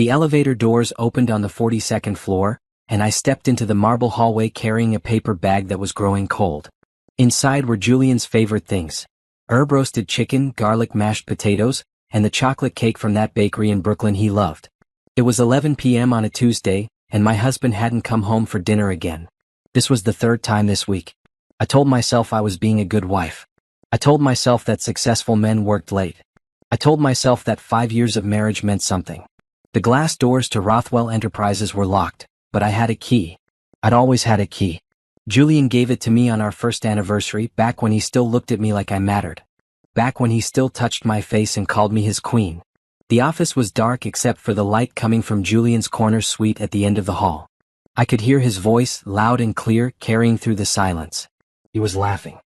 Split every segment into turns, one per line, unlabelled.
The elevator doors opened on the 42nd floor, and I stepped into the marble hallway carrying a paper bag that was growing cold. Inside were Julian's favorite things: herb-roasted chicken, garlic mashed potatoes, and the chocolate cake from that bakery in Brooklyn he loved. It was 11 p.m. on a Tuesday, and my husband hadn't come home for dinner again. This was the third time this week. I told myself I was being a good wife. I told myself that successful men worked late. I told myself that 5 years of marriage meant something. The glass doors to Rothwell Enterprises were locked, but I had a key. I'd always had a key. Julian gave it to me on our first anniversary, back when he still looked at me like I mattered. Back when he still touched my face and called me his queen. The office was dark except for the light coming from Julian's corner suite at the end of the hall. I could hear his voice, loud and clear, carrying through the silence. He was laughing.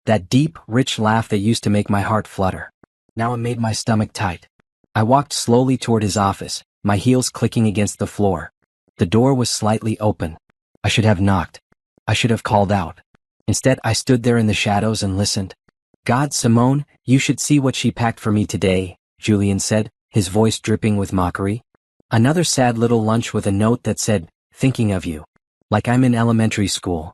That deep, rich laugh that used to make my heart flutter. Now it made my stomach tight. I walked slowly toward his office, my heels clicking against the floor. The door was slightly open. I should have knocked. I should have called out. Instead, I stood there in the shadows and listened. "God, Simone, you should see what she packed for me today," Julian said, his voice dripping with mockery. Another sad little lunch with a note that said, "Thinking of you." Like I'm in elementary school.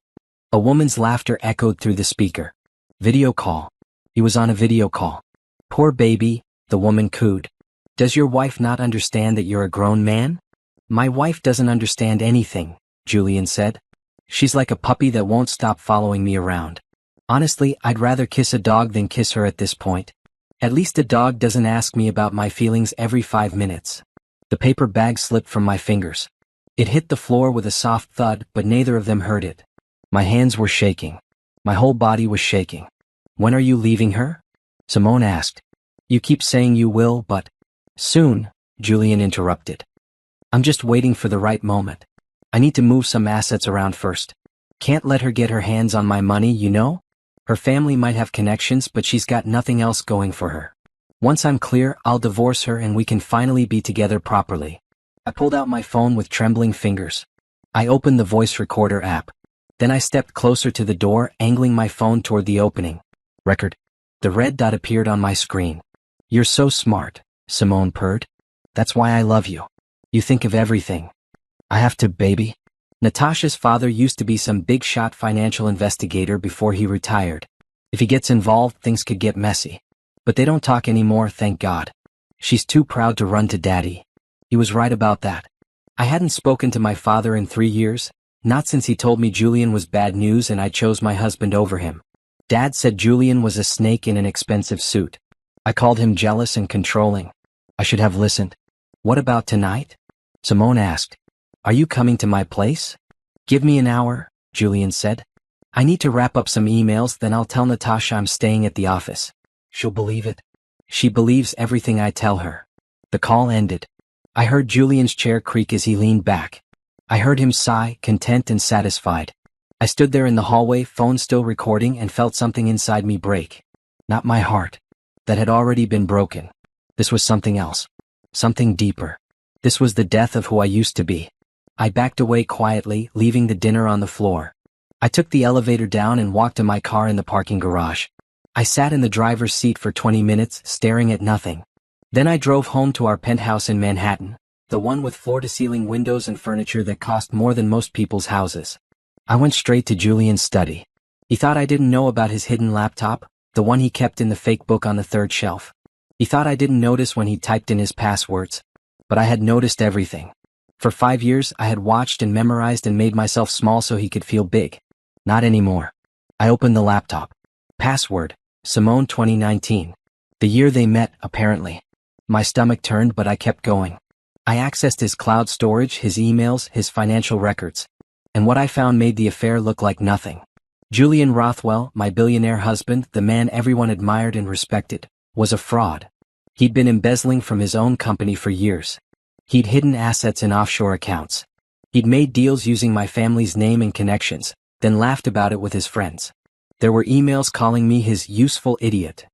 A woman's laughter echoed through the speaker. Video call. He was on a video call. "Poor baby," the woman cooed. "Does your wife not understand that you're a grown man?" "My wife doesn't understand anything," Julian said. "She's like a puppy that won't stop following me around. Honestly, I'd rather kiss a dog than kiss her at this point. At least a dog doesn't ask me about my feelings every 5 minutes." The paper bag slipped from my fingers. It hit the floor with a soft thud, but neither of them heard it. My hands were shaking. My whole body was shaking. "When are you leaving her?" Simone asked. "You keep saying you will, but—" "Soon," Julian interrupted. "I'm just waiting for the right moment. I need to move some assets around first. Can't let her get her hands on my money, you know? Her family might have connections, but she's got nothing else going for her. Once I'm clear, I'll divorce her and we can finally be together properly." I pulled out my phone with trembling fingers. I opened the voice recorder app. Then I stepped closer to the door, angling my phone toward the opening. Record. The red dot appeared on my screen. "You're so smart," Simone purred. "That's why I love you. You think of everything." "I have to, baby." Natasha's father used to be some big-shot financial investigator before he retired. If he gets involved, things could get messy. But they don't talk anymore, thank God. She's too proud to run to Daddy. He was right about that. I hadn't spoken to my father in 3 years, not since he told me Julian was bad news and I chose my husband over him. Dad said Julian was a snake in an expensive suit. I called him jealous and controlling. I should have listened. "What about tonight?" Simone asked. "Are you coming to my place?" "Give me an hour," Julian said. "I need to wrap up some emails, then I'll tell Natasha I'm staying at the office. She'll believe it." "She believes everything I tell her." The call ended. I heard Julian's chair creak as he leaned back. I heard him sigh, content and satisfied. I stood there in the hallway, phone still recording, and felt something inside me break. Not my heart. That had already been broken. This was something else. Something deeper. This was the death of who I used to be. I backed away quietly, leaving the dinner on the floor. I took the elevator down and walked to my car in the parking garage. I sat in the driver's seat for 20 minutes, staring at nothing. Then I drove home to our penthouse in Manhattan, the one with floor-to-ceiling windows and furniture that cost more than most people's houses. I went straight to Julian's study. He thought I didn't know about his hidden laptop, the one he kept in the fake book on the third shelf. He thought I didn't notice when he typed in his passwords. But I had noticed everything. For 5 years, I had watched and memorized and made myself small so he could feel big. Not anymore. I opened the laptop. Password: Simone 2019. The year they met, apparently. My stomach turned, but I kept going. I accessed his cloud storage, his emails, his financial records. And what I found made the affair look like nothing. Julian Rothwell, my billionaire husband, the man everyone admired and respected, was a fraud. He'd been embezzling from his own company for years. He'd hidden assets in offshore accounts. He'd made deals using my family's name and connections, then laughed about it with his friends. There were emails calling me his useful idiot.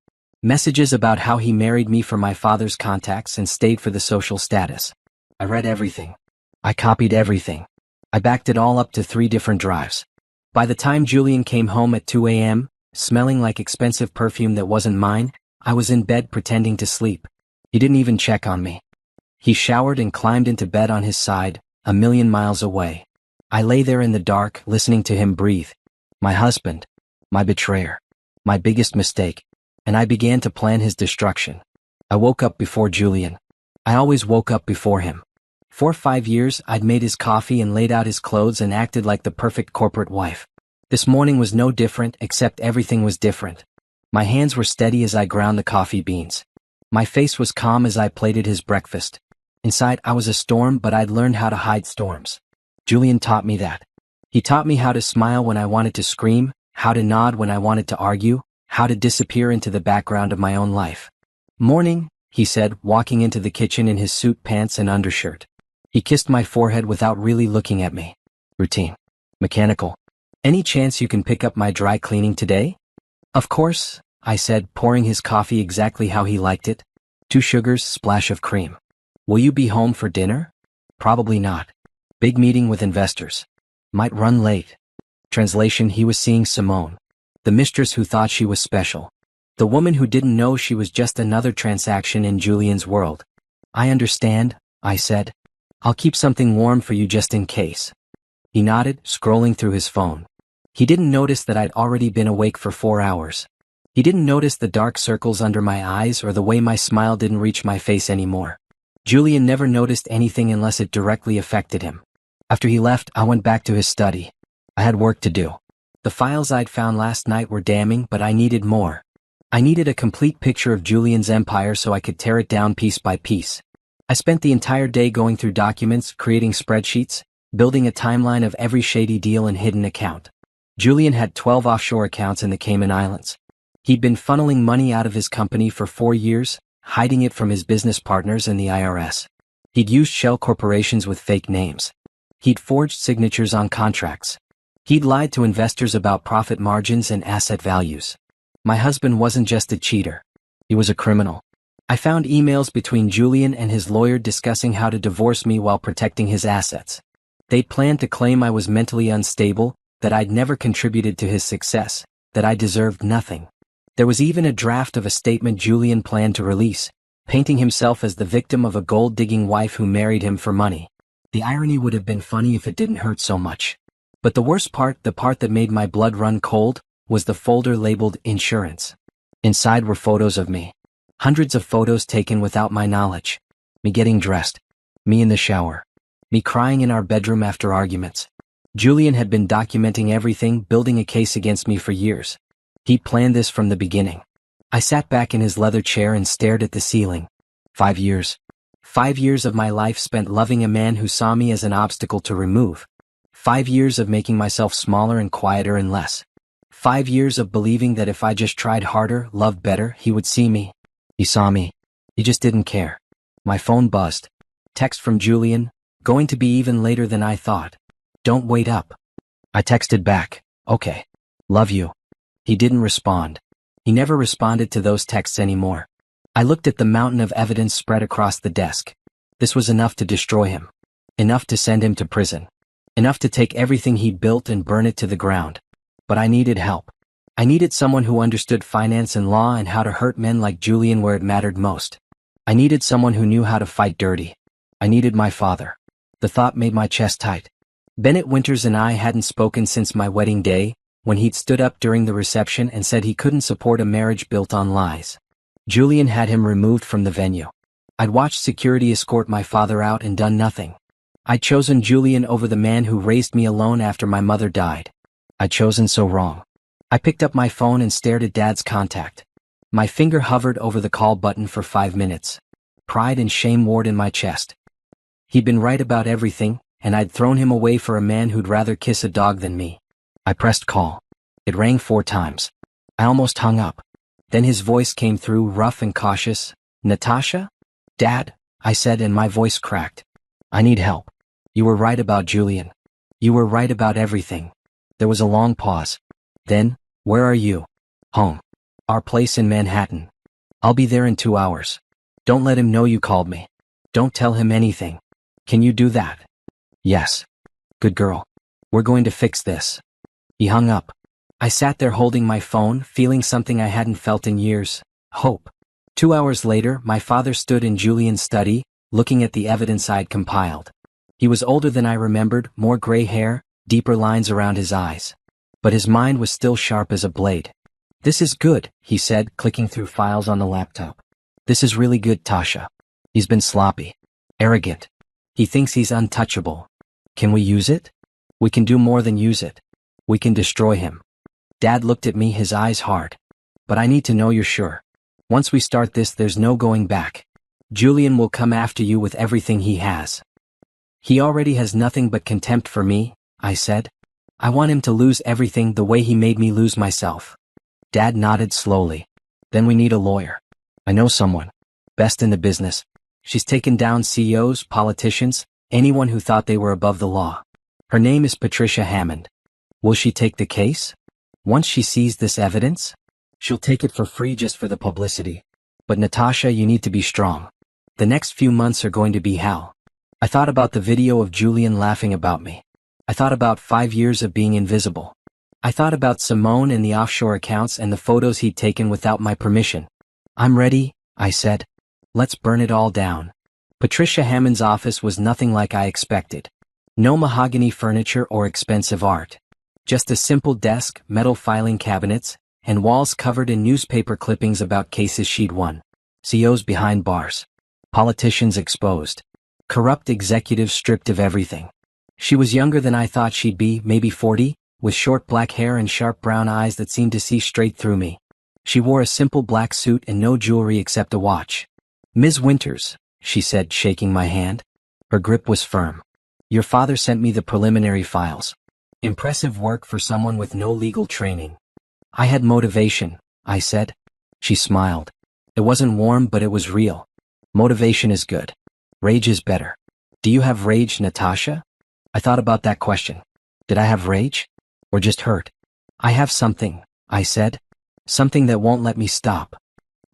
Messages about how he married me for my father's contacts and stayed for the social status. I read everything. I copied everything. I backed it all up to 3 different drives. By the time Julian came home at 2 a.m., smelling like expensive perfume that wasn't mine, I was in bed pretending to sleep. He didn't even check on me. He showered and climbed into bed on his side, a million miles away. I lay there in the dark, listening to him breathe. My husband. My betrayer. My biggest mistake. And I began to plan his destruction. I woke up before Julian. I always woke up before him. For 5 years, I'd made his coffee and laid out his clothes and acted like the perfect corporate wife. This morning was no different, except everything was different. My hands were steady as I ground the coffee beans. My face was calm as I plated his breakfast. Inside, I was a storm, but I'd learned how to hide storms. Julian taught me that. He taught me how to smile when I wanted to scream, how to nod when I wanted to argue, how to disappear into the background of my own life. "Morning," he said, walking into the kitchen in his suit pants and undershirt. He kissed my forehead without really looking at me. Routine. Mechanical. "Any chance you can pick up my dry cleaning today?" "Of course," I said, pouring his coffee exactly how he liked it. 2 sugars, splash of cream. "Will you be home for dinner?" "Probably not. Big meeting with investors. Might run late." Translation: he was seeing Simone. The mistress who thought she was special. The woman who didn't know she was just another transaction in Julian's world. "I understand," I said. "I'll keep something warm for you just in case." He nodded, scrolling through his phone. He didn't notice that I'd already been awake for 4 hours. He didn't notice the dark circles under my eyes or the way my smile didn't reach my face anymore. Julian never noticed anything unless it directly affected him. After he left, I went back to his study. I had work to do. The files I'd found last night were damning, but I needed more. I needed a complete picture of Julian's empire so I could tear it down piece by piece. I spent the entire day going through documents, creating spreadsheets, building a timeline of every shady deal and hidden account. Julian had 12 offshore accounts in the Cayman Islands. He'd been funneling money out of his company for 4 years, hiding it from his business partners and the IRS. He'd used shell corporations with fake names. He'd forged signatures on contracts. He'd lied to investors about profit margins and asset values. My husband wasn't just a cheater. He was a criminal. I found emails between Julian and his lawyer discussing how to divorce me while protecting his assets. They planned to claim I was mentally unstable, that I'd never contributed to his success, that I deserved nothing. There was even a draft of a statement Julian planned to release, painting himself as the victim of a gold-digging wife who married him for money. The irony would have been funny if it didn't hurt so much. But the worst part, the part that made my blood run cold, was the folder labeled insurance. Inside were photos of me. Hundreds of photos taken without my knowledge. Me getting dressed. Me in the shower. Me crying in our bedroom after arguments. Julian had been documenting everything, building a case against me for years. He'd planned this from the beginning. I sat back in his leather chair and stared at the ceiling. 5 years. 5 years of my life spent loving a man who saw me as an obstacle to remove. 5 years of making myself smaller and quieter and less. 5 years of believing that if I just tried harder, loved better, he would see me. He saw me. He just didn't care. My phone buzzed. Text from Julian, "Going to be even later than I thought. Don't wait up." I texted back, "Okay. Love you." He didn't respond. He never responded to those texts anymore. I looked at the mountain of evidence spread across the desk. This was enough to destroy him. Enough to send him to prison. Enough to take everything he built and burn it to the ground. But I needed help. I needed someone who understood finance and law and how to hurt men like Julian where it mattered most. I needed someone who knew how to fight dirty. I needed my father. The thought made my chest tight. Bennett Winters and I hadn't spoken since my wedding day, when he'd stood up during the reception and said he couldn't support a marriage built on lies. Julian had him removed from the venue. I'd watched security escort my father out and done nothing. I'd chosen Julian over the man who raised me alone after my mother died. I'd chosen so wrong. I picked up my phone and stared at Dad's contact. My finger hovered over the call button for 5 minutes. Pride and shame warred in my chest. He'd been right about everything, and I'd thrown him away for a man who'd rather kiss a dog than me. I pressed call. It rang 4 times. I almost hung up. Then his voice came through, rough and cautious. "Natasha?" "Dad," I said, and my voice cracked. "I need help. You were right about Julian. You were right about everything." There was a long pause. Then, "Where are you?" "Home. Our place in Manhattan. I'll be there in 2 hours. Don't let him know you called me. Don't tell him anything. Can you do that?" "Yes." "Good girl. We're going to fix this." He hung up. I sat there holding my phone, feeling something I hadn't felt in years: hope. 2 hours later, my father stood in Julian's study, looking at the evidence I'd compiled. He was older than I remembered, more gray hair, deeper lines around his eyes. But his mind was still sharp as a blade. "This is good," he said, clicking through files on the laptop. "This is really good, Tasha. He's been sloppy. Arrogant. He thinks he's untouchable. Can we use it? We can do more than use it. We can destroy him." Dad looked at me, his eyes hard. "But I need to know you're sure. Once we start this, there's no going back. Julian will come after you with everything he has." "He already has nothing but contempt for me," I said. "I want him to lose everything the way he made me lose myself." Dad nodded slowly. "Then we need a lawyer. I know someone. Best in the business. She's taken down CEOs, politicians, anyone who thought they were above the law. Her name is Patricia Hammond. Will she take the case? Once she sees this evidence, she'll take it for free just for the publicity. But Natasha, you need to be strong. The next few months are going to be hell." I thought about the video of Julian laughing about me. I thought about 5 years of being invisible. I thought about Simone and the offshore accounts and the photos he'd taken without my permission. "I'm ready," I said. "Let's burn it all down." Patricia Hammond's office was nothing like I expected. No mahogany furniture or expensive art. Just a simple desk, metal filing cabinets, and walls covered in newspaper clippings about cases she'd won. CEOs behind bars. Politicians exposed. Corrupt executives stripped of everything. She was younger than I thought she'd be, maybe 40, with short black hair and sharp brown eyes that seemed to see straight through me. She wore a simple black suit and no jewelry except a watch. "Ms. Winters," she said, shaking my hand. Her grip was firm. "Your father sent me the preliminary files. Impressive work for someone with no legal training." "I had motivation," I said. She smiled. It wasn't warm, but it was real. "Motivation is good. Rage is better. Do you have rage, Natasha?" I thought about that question. Did I have rage? Or just hurt? "I have something," I said. "Something that won't let me stop."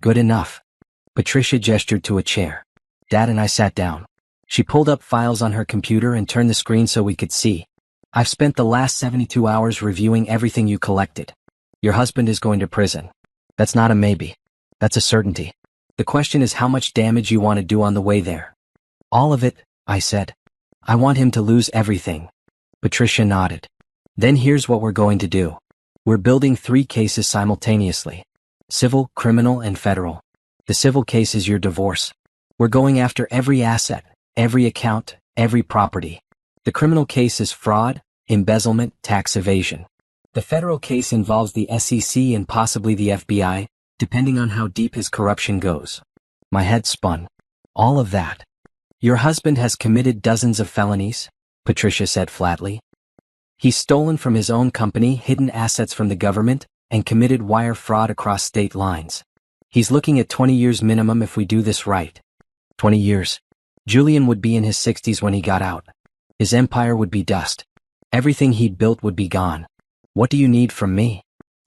"Good enough." Patricia gestured to a chair. Dad and I sat down. She pulled up files on her computer and turned the screen so we could see. "I've spent the last 72 hours reviewing everything you collected. Your husband is going to prison. That's not a maybe. That's a certainty. The question is how much damage you want to do on the way there." "All of it," I said. "I want him to lose everything." Patricia nodded. "Then here's what we're going to do. We're building 3 cases simultaneously. Civil, criminal, and federal. The civil case is your divorce. We're going after every asset, every account, every property. The criminal case is fraud, embezzlement, tax evasion. The federal case involves the SEC and possibly the FBI, depending on how deep his corruption goes." My head spun. "All of that. Your husband has committed dozens of felonies," Patricia said flatly. "He's stolen from his own company, hidden assets from the government, and committed wire fraud across state lines. He's looking at 20 years minimum if we do this right." 20 years. Julian would be in his 60s when he got out. His empire would be dust. Everything he'd built would be gone. "What do you need from me?"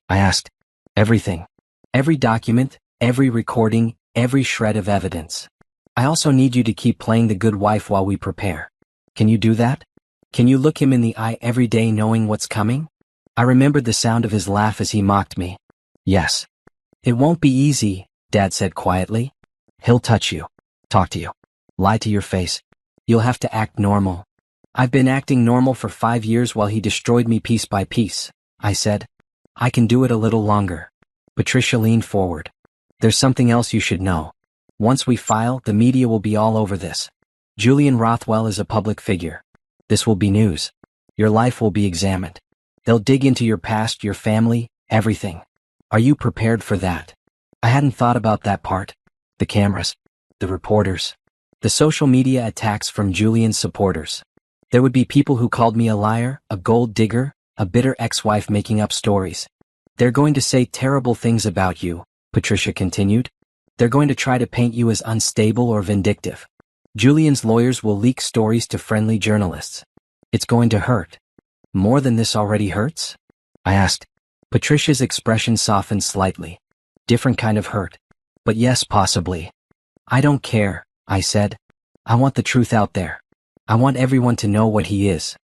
I asked. "Everything. Every document, every recording, every shred of evidence. I also need you to keep playing the good wife while we prepare. Can you do that? Can you look him in the eye every day knowing what's coming?" I remembered the sound of his laugh as he mocked me. "Yes." "It won't be easy," Dad said quietly. "He'll touch you, talk to you, lie to your face. You'll have to act normal." "I've been acting normal for 5 years while he destroyed me piece by piece," I said. "I can do it a little longer." Patricia leaned forward. "There's something else you should know. Once we file, the media will be all over this. Julian Rothwell is a public figure. This will be news. Your life will be examined. They'll dig into your past, your family, everything. Are you prepared for that?" I hadn't thought about that part. The cameras. The reporters. The social media attacks from Julian's supporters. There would be people who called me a liar, a gold digger, a bitter ex-wife making up stories. "They're going to say terrible things about you," Patricia continued. "They're going to try to paint you as unstable or vindictive. Julian's lawyers will leak stories to friendly journalists. It's going to hurt. More than this already hurts?" I asked. Patricia's expression softened slightly. Different kind of hurt. "But yes, possibly." "I don't care," I said. "I want the truth out there. I want everyone to know what he is."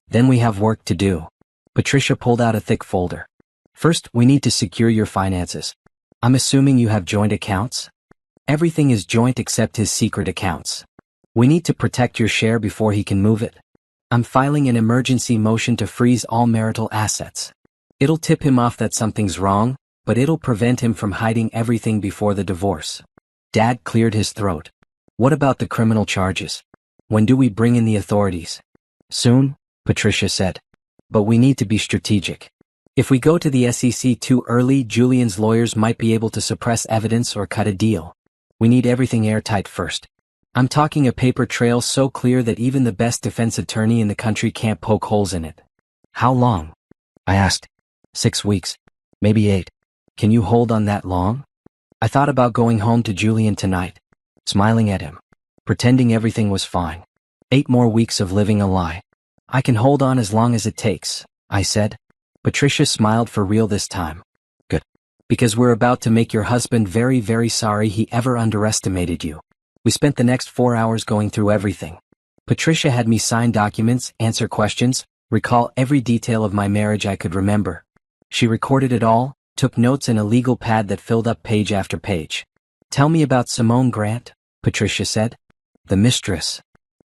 "Then we have work to do." Patricia pulled out a thick folder. "First, we need to secure your finances. I'm assuming you have joint accounts?" "Everything is joint except his secret accounts." We need to protect your share before he can move it. I'm filing an emergency motion to freeze all marital assets. It'll tip him off that something's wrong, but it'll prevent him from hiding everything before the divorce. Dad cleared his throat. What about the criminal charges? When do we bring in the authorities? Soon, Patricia said. But we need to be strategic. If we go to the SEC too early, Julian's lawyers might be able to suppress evidence or cut a deal. We need everything airtight first. I'm talking a paper trail so clear that even the best defense attorney in the country can't poke holes in it. How long? I asked. 6 weeks. Maybe 8. Can you hold on that long? I thought about going home to Julian tonight, smiling at him, pretending everything was fine. 8 more weeks of living a lie. I can hold on as long as it takes, I said. Patricia smiled for real this time. Good. Because we're about to make your husband very, very sorry he ever underestimated you. We spent the next 4 hours going through everything. Patricia had me sign documents, answer questions, recall every detail of my marriage I could remember. She recorded it all, took notes in a legal pad that filled up page after page. Tell me about Simone Grant, Patricia said. The mistress.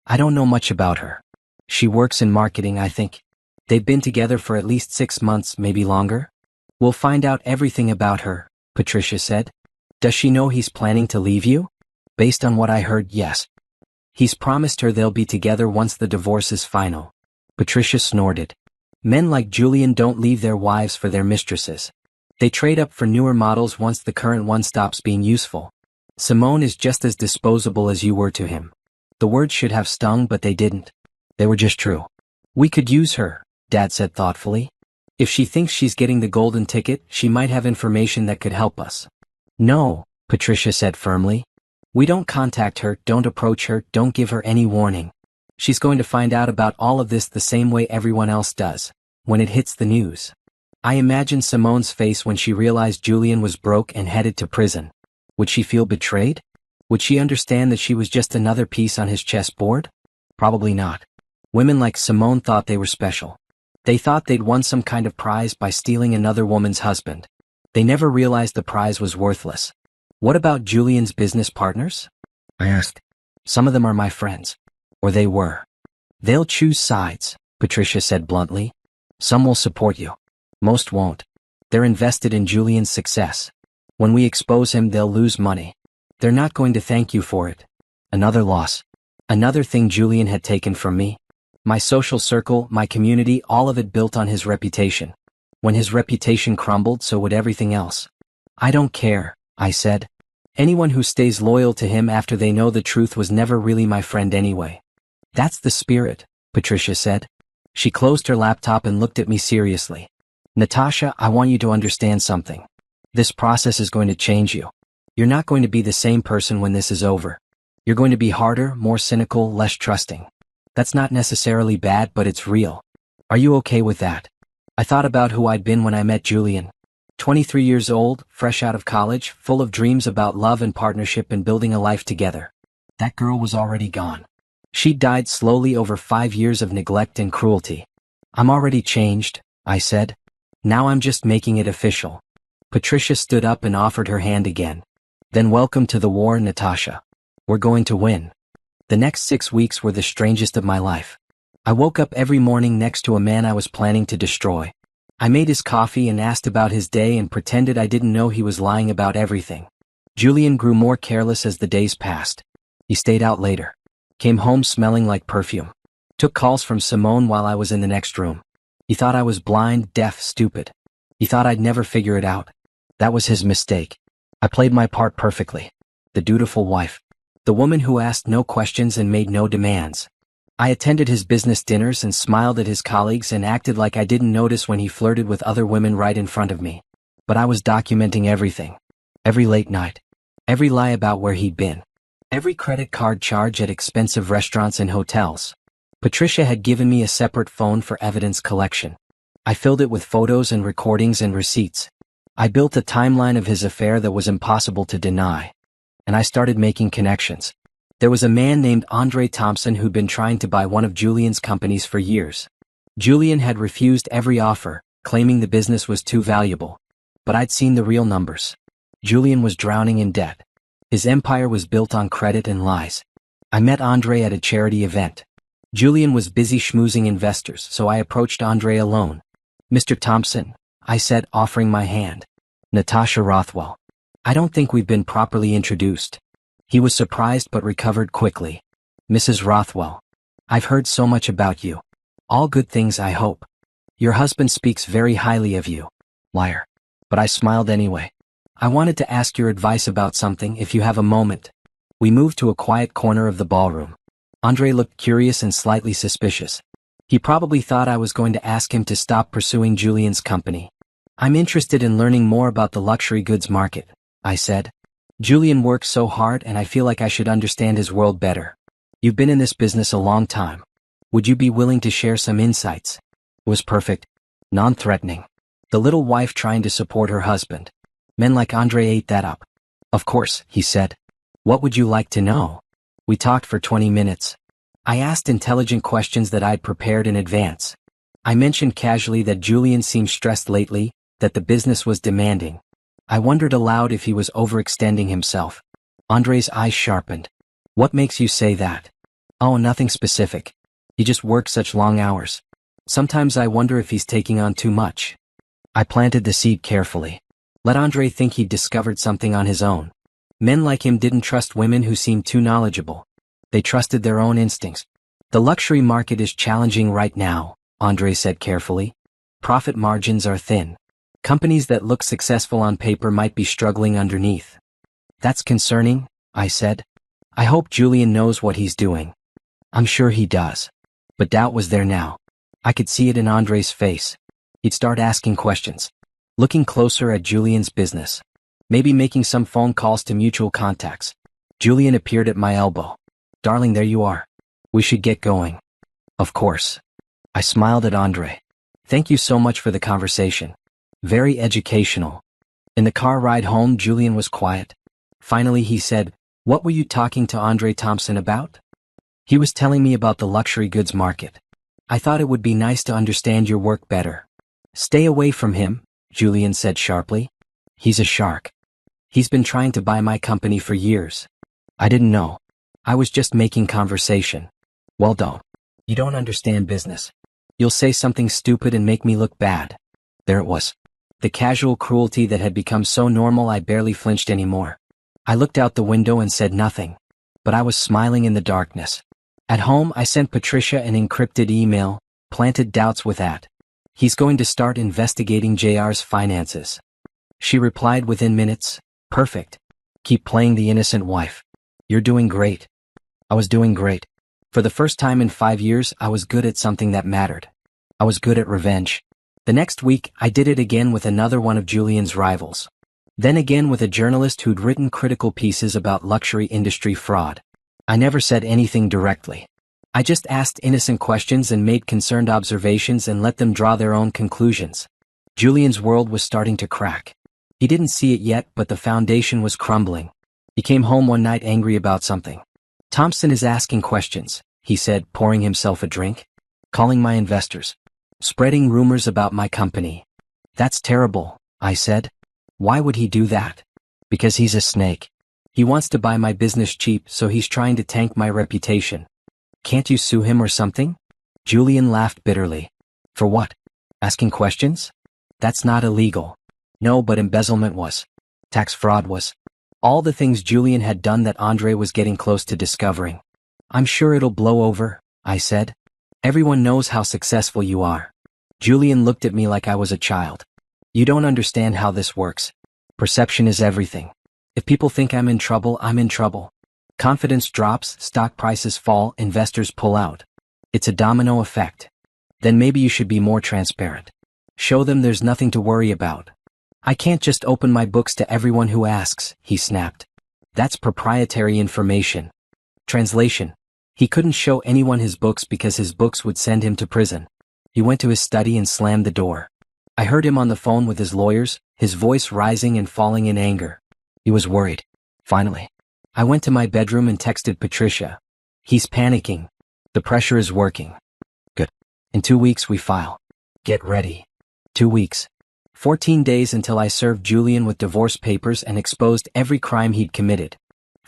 I don't know much about her. She works in marketing, I think. They've been together for at least 6 months, maybe longer. We'll find out everything about her, Patricia said. Does she know he's planning to leave you? Based on what I heard, yes. He's promised her they'll be together once the divorce is final. Patricia snorted. Men like Julian don't leave their wives for their mistresses. They trade up for newer models once the current one stops being useful. Simone is just as disposable as you were to him. The words should have stung, but they didn't. They were just true. We could use her, Dad said thoughtfully. If she thinks she's getting the golden ticket, she might have information that could help us. No, Patricia said firmly. We don't contact her, don't approach her, don't give her any warning. She's going to find out about all of this the same way everyone else does, when it hits the news. I imagine Simone's face when she realized Julian was broke and headed to prison. Would she feel betrayed? Would she understand that she was just another piece on his chessboard? Probably not. Women like Simone thought they were special. They thought they'd won some kind of prize by stealing another woman's husband. They never realized the prize was worthless. What about Julian's business partners? I asked. Some of them are my friends. Or they were. They'll choose sides, Patricia said bluntly. Some will support you. Most won't. They're invested in Julian's success. When we expose him, they'll lose money. They're not going to thank you for it. Another loss. Another thing Julian had taken from me. My social circle, my community, all of it built on his reputation. When his reputation crumbled, so would everything else. I don't care, I said. Anyone who stays loyal to him after they know the truth was never really my friend anyway. That's the spirit, Patricia said. She closed her laptop and looked at me seriously. Natasha, I want you to understand something. This process is going to change you. You're not going to be the same person when this is over. You're going to be harder, more cynical, less trusting. That's not necessarily bad, but it's real. Are you okay with that? I thought about who I'd been when I met Julian. 23 years old, fresh out of college, full of dreams about love and partnership and building a life together. That girl was already gone. She'd died slowly over 5 years of neglect and cruelty. I'm already changed, I said. Now I'm just making it official. Patricia stood up and offered her hand again. Then welcome to the war, Natasha. We're going to win. The next 6 weeks were the strangest of my life. I woke up every morning next to a man I was planning to destroy. I made his coffee and asked about his day and pretended I didn't know he was lying about everything. Julian grew more careless as the days passed. He stayed out later. Came home smelling like perfume. Took calls from Simone while I was in the next room. He thought I was blind, deaf, stupid. He thought I'd never figure it out. That was his mistake. I played my part perfectly. The dutiful wife. The woman who asked no questions and made no demands. I attended his business dinners and smiled at his colleagues and acted like I didn't notice when he flirted with other women right in front of me. But I was documenting everything. Every late night. Every lie about where he'd been. Every credit card charge at expensive restaurants and hotels. Patricia had given me a separate phone for evidence collection. I filled it with photos and recordings and receipts. I built a timeline of his affair that was impossible to deny. And I started making connections. There was a man named Andre Thompson who'd been trying to buy one of Julian's companies for years. Julian had refused every offer, claiming the business was too valuable. But I'd seen the real numbers. Julian was drowning in debt. His empire was built on credit and lies. I met Andre at a charity event. Julian was busy schmoozing investors, so I approached Andre alone. "Mr. Thompson," I said, offering my hand. "Natasha Rothwell. I don't think we've been properly introduced." He was surprised but recovered quickly. "Mrs. Rothwell. I've heard so much about you. All good things, I hope. Your husband speaks very highly of you." Liar. But I smiled anyway. "I wanted to ask your advice about something if you have a moment." We moved to a quiet corner of the ballroom. Andre looked curious and slightly suspicious. He probably thought I was going to ask him to stop pursuing Julian's company. "I'm interested in learning more about the luxury goods market," I said. "Julian works so hard and I feel like I should understand his world better. You've been in this business a long time. Would you be willing to share some insights?" It was perfect. Non-threatening. The little wife trying to support her husband. Men like Andre ate that up. "Of course," he said. "What would you like to know?" We talked for 20 minutes. I asked intelligent questions that I'd prepared in advance. I mentioned casually that Julian seemed stressed lately, that the business was demanding. I wondered aloud if he was overextending himself. Andre's eyes sharpened. "What makes you say that?" "Oh, nothing specific. He just works such long hours. Sometimes I wonder if he's taking on too much." I planted the seed carefully. Let Andre think he'd discovered something on his own. Men like him didn't trust women who seemed too knowledgeable. They trusted their own instincts. "The luxury market is challenging right now," Andre said carefully. "Profit margins are thin. Companies that look successful on paper might be struggling underneath." "That's concerning," I said. "I hope Julian knows what he's doing." "I'm sure he does." But doubt was there now. I could see it in Andre's face. He'd start asking questions. Looking closer at Julian's business. Maybe making some phone calls to mutual contacts. Julian appeared at my elbow. "Darling, there you are. We should get going." "Of course." I smiled at Andre. "Thank you so much for the conversation. Very educational." In the car ride home, Julian was quiet. Finally he said, "What were you talking to Andre Thompson about?" "He was telling me about the luxury goods market. I thought it would be nice to understand your work better." "Stay away from him," Julian said sharply. "He's a shark. He's been trying to buy my company for years." I didn't know. I was just making conversation. "Well, don't. You don't understand business. You'll say something stupid and make me look bad." There it was. The casual cruelty that had become so normal I barely flinched anymore. I looked out the window and said nothing. But I was smiling in the darkness. At home I sent Patricia an encrypted email, planted doubts with that. "He's going to start investigating JR's finances." She replied within minutes, "Perfect. Keep playing the innocent wife. You're doing great." I was doing great. For the first time in 5 years, I was good at something that mattered. I was good at revenge. The next week, I did it again with another one of Julian's rivals. Then again with a journalist who'd written critical pieces about luxury industry fraud. I never said anything directly. I just asked innocent questions and made concerned observations and let them draw their own conclusions. Julian's world was starting to crack. He didn't see it yet, but the foundation was crumbling. He came home one night angry about something. "Thompson is asking questions," he said, pouring himself a drink. "Calling my investors. Spreading rumors about my company." "That's terrible," I said. "Why would he do that?" "Because he's a snake. He wants to buy my business cheap, so he's trying to tank my reputation." "Can't you sue him or something?" Julian laughed bitterly. "For what? Asking questions? That's not illegal." "No, but embezzlement was. Tax fraud was. All the things Julian had done that Andre was getting close to discovering." "I'm sure it'll blow over," I said. "Everyone knows how successful you are." Julian looked at me like I was a child. "You don't understand how this works. Perception is everything. If people think I'm in trouble, I'm in trouble. Confidence drops, stock prices fall, investors pull out. It's a domino effect. Then maybe you should be more transparent. Show them there's nothing to worry about." "I can't just open my books to everyone who asks," he snapped. "That's proprietary information." Translation: he couldn't show anyone his books because his books would send him to prison. He went to his study and slammed the door. I heard him on the phone with his lawyers, his voice rising and falling in anger. He was worried. Finally, I went to my bedroom and texted Patricia. "He's panicking. The pressure is working." "Good. In 2 weeks we file. Get ready." 2 weeks. 14 days until I served Julian with divorce papers and exposed every crime he'd committed.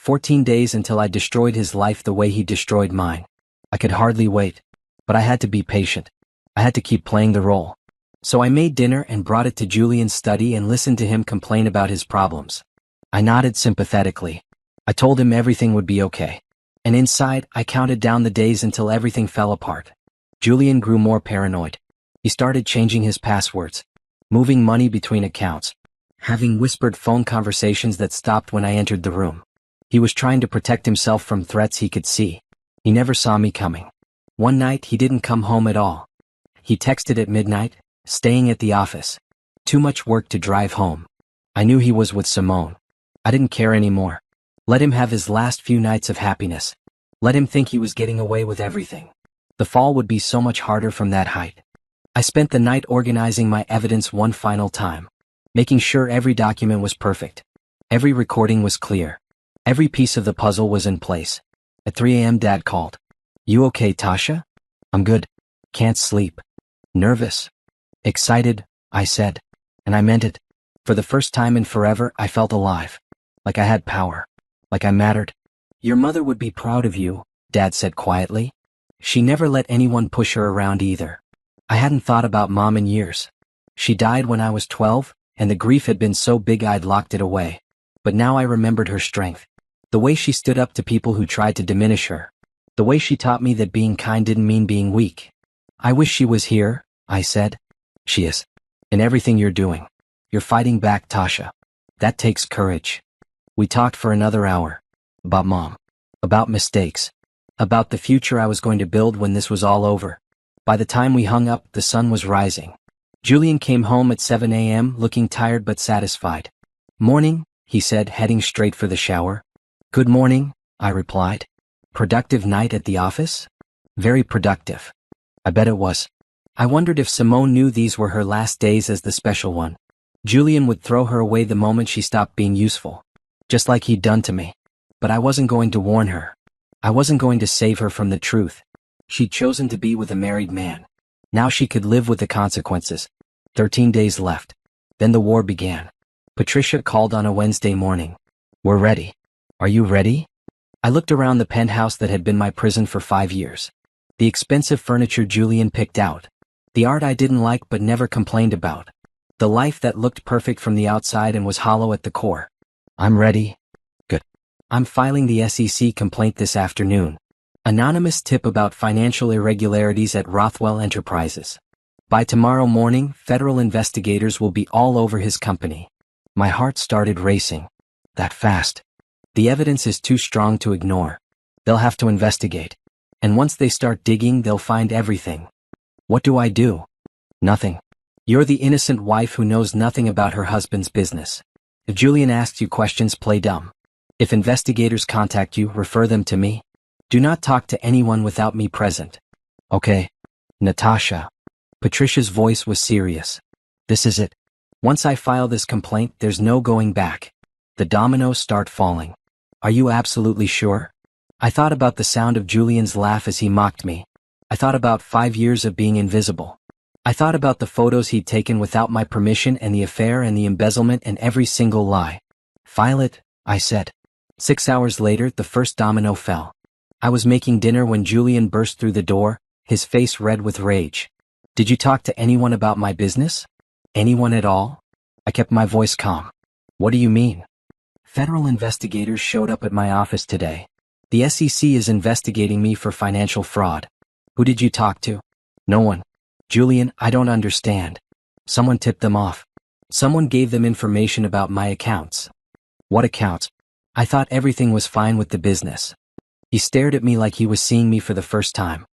14 days until I destroyed his life the way he destroyed mine. I could hardly wait. But I had to be patient. I had to keep playing the role. So I made dinner and brought it to Julian's study and listened to him complain about his problems. I nodded sympathetically. I told him everything would be okay. And inside, I counted down the days until everything fell apart. Julian grew more paranoid. He started changing his passwords, moving money between accounts, having whispered phone conversations that stopped when I entered the room. He was trying to protect himself from threats he could see. He never saw me coming. One night, he didn't come home at all. He texted at midnight, staying at the office. Too much work to drive home. I knew he was with Simone. I didn't care anymore. Let him have his last few nights of happiness. Let him think he was getting away with everything. The fall would be so much harder from that height. I spent the night organizing my evidence one final time, making sure every document was perfect. Every recording was clear. Every piece of the puzzle was in place. At 3 a.m. Dad called. "You okay, Tasha?" "I'm good. Can't sleep." "Nervous?" "Excited," I said. And I meant it. For the first time in forever, I felt alive. Like I had power. Like I mattered. "Your mother would be proud of you," Dad said quietly. She never let anyone push her around either. I hadn't thought about Mom in years. She died when I was 12, and the grief had been so big I'd locked it away. But now I remembered her strength. The way she stood up to people who tried to diminish her. The way she taught me that being kind didn't mean being weak. "I wish she was here," I said. "She is. In everything you're doing. You're fighting back, Tasha. That takes courage." We talked for another hour. About Mom. About mistakes. About the future I was going to build when this was all over. By the time we hung up, the sun was rising. Julian came home at 7 a.m. looking tired but satisfied. "Morning," he said, heading straight for the shower. "Good morning," I replied. "Productive night at the office?" "Very productive." I bet it was. I wondered if Simone knew these were her last days as the special one. Julian would throw her away the moment she stopped being useful. Just like he'd done to me. But I wasn't going to warn her. I wasn't going to save her from the truth. She'd chosen to be with a married man. Now she could live with the consequences. 13 days left. Then the war began. Patricia called on a Wednesday morning. "We're ready." "Are you ready?" I looked around the penthouse that had been my prison for 5 years. The expensive furniture Julian picked out. The art I didn't like but never complained about. The life that looked perfect from the outside and was hollow at the core. "I'm ready." "Good. I'm filing the SEC complaint this afternoon. Anonymous tip about financial irregularities at Rothwell Enterprises. By tomorrow morning, federal investigators will be all over his company." My heart started racing. That fast. The evidence is too strong to ignore. They'll have to investigate. And once they start digging, they'll find everything. What do I do? Nothing. You're the innocent wife who knows nothing about her husband's business. If Julian asks you questions, play dumb. If investigators contact you, refer them to me. Do not talk to anyone without me present. Okay. Natasha. Patricia's voice was serious. This is it. Once I file this complaint, there's no going back. The dominoes start falling. Are you absolutely sure? I thought about the sound of Julian's laugh as he mocked me. I thought about 5 years of being invisible. I thought about the photos he'd taken without my permission and the affair and the embezzlement and every single lie. "File it," I said. 6 hours later, the first domino fell. I was making dinner when Julian burst through the door, his face red with rage. "Did you talk to anyone about my business? Anyone at all?" I kept my voice calm. "What do you mean?" "Federal investigators showed up at my office today. The SEC is investigating me for financial fraud." "Who did you talk to?" "No one." "Julian, I don't understand." "Someone tipped them off. Someone gave them information about my accounts." "What accounts?" "I thought everything was fine with the business." He stared at me like he was seeing me for the first time.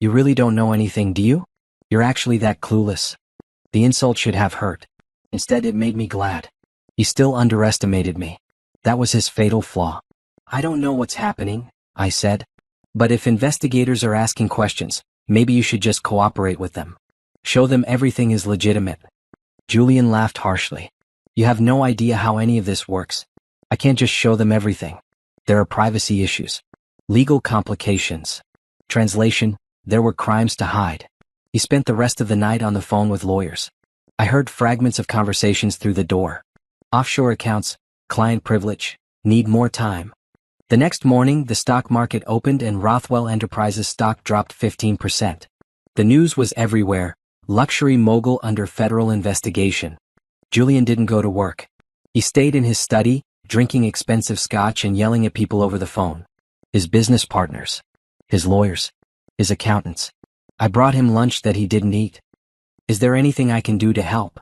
"You really don't know anything, do you? You're actually that clueless." The insult should have hurt. Instead, it made me glad. He still underestimated me. That was his fatal flaw. "I don't know what's happening," I said. "But if investigators are asking questions, maybe you should just cooperate with them. Show them everything is legitimate." Julian laughed harshly. "You have no idea how any of this works. I can't just show them everything. There are privacy issues. Legal complications. Translation, there were crimes to hide." He spent the rest of the night on the phone with lawyers. I heard fragments of conversations through the door. Offshore accounts, client privilege, need more time. The next morning, the stock market opened and Rothwell Enterprises stock dropped 15%. The news was everywhere. Luxury mogul under federal investigation. Julian didn't go to work. He stayed in his study, drinking expensive scotch and yelling at people over the phone. His business partners. His lawyers. His accountants. I brought him lunch that he didn't eat. Is there anything I can do to help?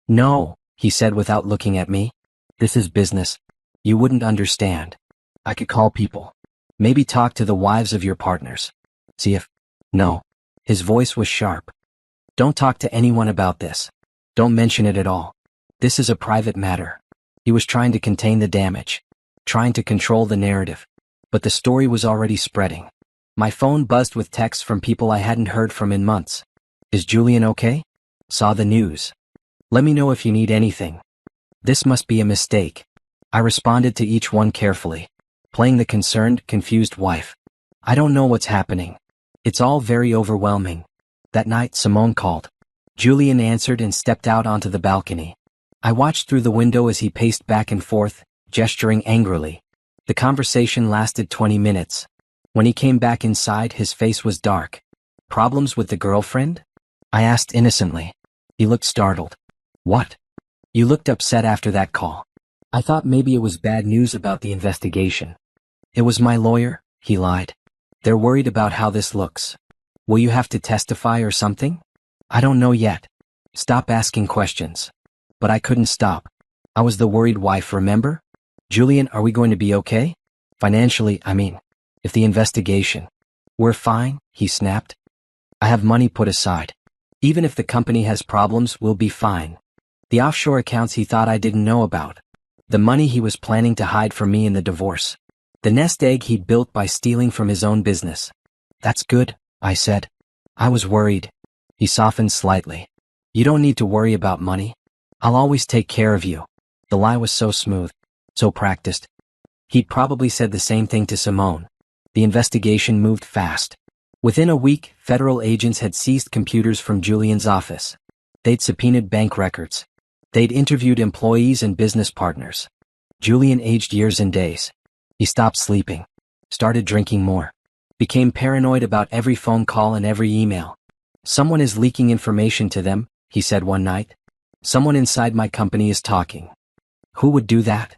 No, he said without looking at me. This is business. You wouldn't understand. I could call people. Maybe talk to the wives of your partners. See if... No. His voice was sharp. Don't talk to anyone about this. Don't mention it at all. This is a private matter. He was trying to contain the damage. Trying to control the narrative. But the story was already spreading. My phone buzzed with texts from people I hadn't heard from in months. Is Julian okay? Saw the news. Let me know if you need anything. This must be a mistake. I responded to each one carefully, playing the concerned, confused wife. I don't know what's happening. It's all very overwhelming. That night, Simone called. Julian answered and stepped out onto the balcony. I watched through the window as he paced back and forth, gesturing angrily. The conversation lasted 20 minutes. When he came back inside, his face was dark. Problems with the girlfriend? I asked innocently. He looked startled. What? You looked upset after that call. I thought maybe it was bad news about the investigation. It was my lawyer, he lied. They're worried about how this looks. Will you have to testify or something? I don't know yet. Stop asking questions. But I couldn't stop. I was the worried wife, remember? Julian, are we going to be okay? Financially, I mean. If the investigation. We're fine, he snapped. I have money put aside. Even if the company has problems, we'll be fine. The offshore accounts he thought I didn't know about. The money he was planning to hide from me in the divorce. The nest egg he'd built by stealing from his own business. That's good, I said. I was worried. He softened slightly. You don't need to worry about money. I'll always take care of you. The lie was so smooth, so practiced. He'd probably said the same thing to Simone. The investigation moved fast. Within a week, federal agents had seized computers from Julian's office. They'd subpoenaed bank records. They'd interviewed employees and business partners. Julian aged years and days. He stopped sleeping. Started drinking more. Became paranoid about every phone call and every email. Someone is leaking information to them, he said one night. Someone inside my company is talking. Who would do that?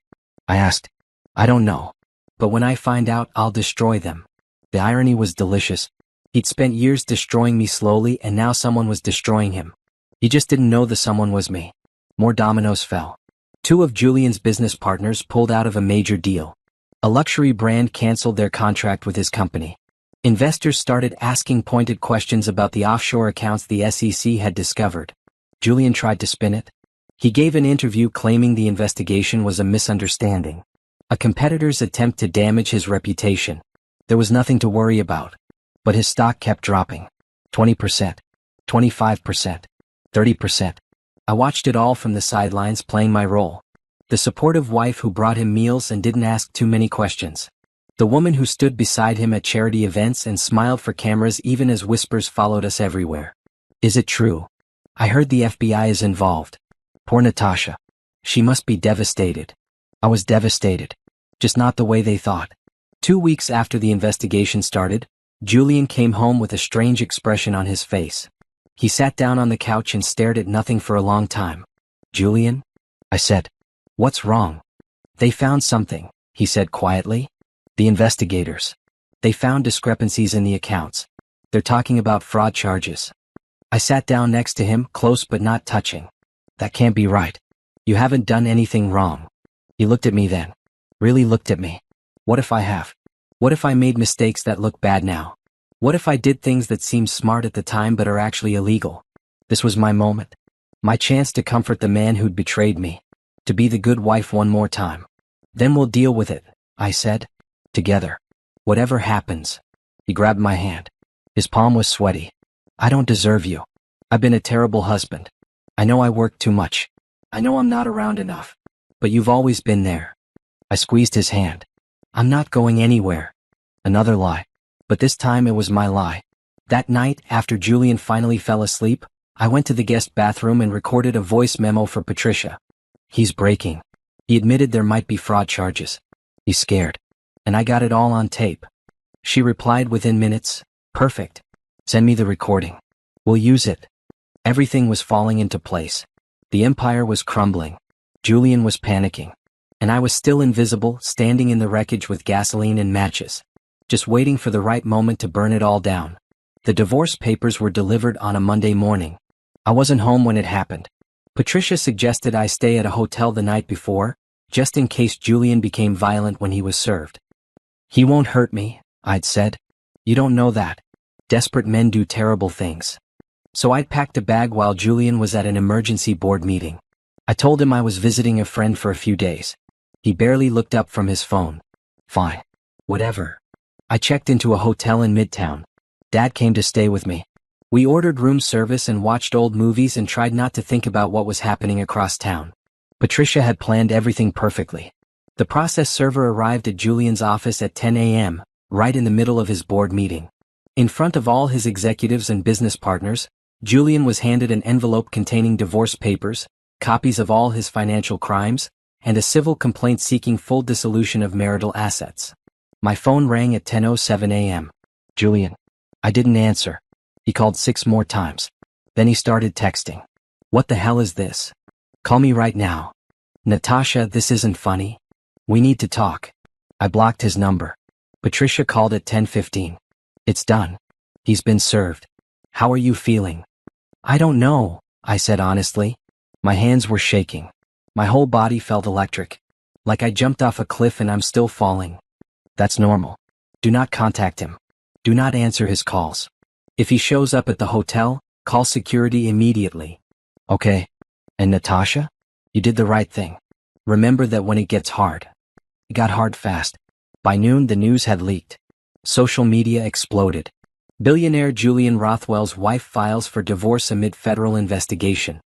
I asked. I don't know. But when I find out, I'll destroy them. The irony was delicious. He'd spent years destroying me slowly, and now someone was destroying him. He just didn't know the someone was me. More dominoes fell. 2 of Julian's business partners pulled out of a major deal. A luxury brand canceled their contract with his company. Investors started asking pointed questions about the offshore accounts the SEC had discovered. Julian tried to spin it. He gave an interview claiming the investigation was a misunderstanding. A competitor's attempt to damage his reputation. There was nothing to worry about. But his stock kept dropping. 20%. 25%. 30%. I watched it all from the sidelines, playing my role. The supportive wife who brought him meals and didn't ask too many questions. The woman who stood beside him at charity events and smiled for cameras even as whispers followed us everywhere. Is it true? I heard the FBI is involved. Poor Natasha. She must be devastated. I was devastated. Just not the way they thought. 2 weeks after the investigation started, Julian came home with a strange expression on his face. He sat down on the couch and stared at nothing for a long time. Julian? I said. What's wrong? They found something, he said quietly. The investigators. They found discrepancies in the accounts. They're talking about fraud charges. I sat down next to him, close but not touching. That can't be right. You haven't done anything wrong. He looked at me then. Really looked at me. What if I have? What if I made mistakes that look bad now? What if I did things that seemed smart at the time but are actually illegal? This was my moment. My chance to comfort the man who'd betrayed me. To be the good wife one more time. Then we'll deal with it, I said. Together. Whatever happens. He grabbed my hand. His palm was sweaty. I don't deserve you. I've been a terrible husband. I know I work too much. I know I'm not around enough. But you've always been there. I squeezed his hand. I'm not going anywhere. Another lie. But this time it was my lie. That night, after Julian finally fell asleep, I went to the guest bathroom and recorded a voice memo for Patricia. He's breaking. He admitted there might be fraud charges. He's scared. and I got it all on tape. She replied within minutes, "Perfect. Send me the recording. We'll use it." Everything was falling into place. The empire was crumbling. Julian was panicking. And I was still invisible, standing in the wreckage with gasoline and matches, just waiting for the right moment to burn it all down. The divorce papers were delivered on a Monday morning. I wasn't home when it happened. Patricia suggested I stay at a hotel the night before, just in case Julian became violent when he was served. "He won't hurt me," I'd said. "You don't know that. Desperate men do terrible things." So I'd packed a bag while Julian was at an emergency board meeting. I told him I was visiting a friend for a few days. He barely looked up from his phone. "Fine. Whatever." I checked into a hotel in Midtown. Dad came to stay with me. We ordered room service and watched old movies and tried not to think about what was happening across town. Patricia had planned everything perfectly. The process server arrived at Julian's office at 10 a.m., right in the middle of his board meeting. In front of all his executives and business partners, Julian was handed an envelope containing divorce papers, copies of all his financial crimes, and a civil complaint seeking full dissolution of marital assets. My phone rang at 10:07 a.m. "Julian." I didn't answer. He called 6 more times. Then he started texting. "What the hell is this? Call me right now. Natasha, this isn't funny. We need to talk." I blocked his number. Patricia called at 10:15. "It's done. He's been served. How are you feeling?" "I don't know," I said honestly. My hands were shaking. My whole body felt electric. Like I jumped off a cliff and I'm still falling. "That's normal. Do not contact him. Do not answer his calls. If he shows up at the hotel, call security immediately." "Okay. And Natasha? You did the right thing. Remember that when it gets hard." It got hard fast. By noon the news had leaked. Social media exploded. Billionaire Julian Rothwell's wife files for divorce amid federal investigation.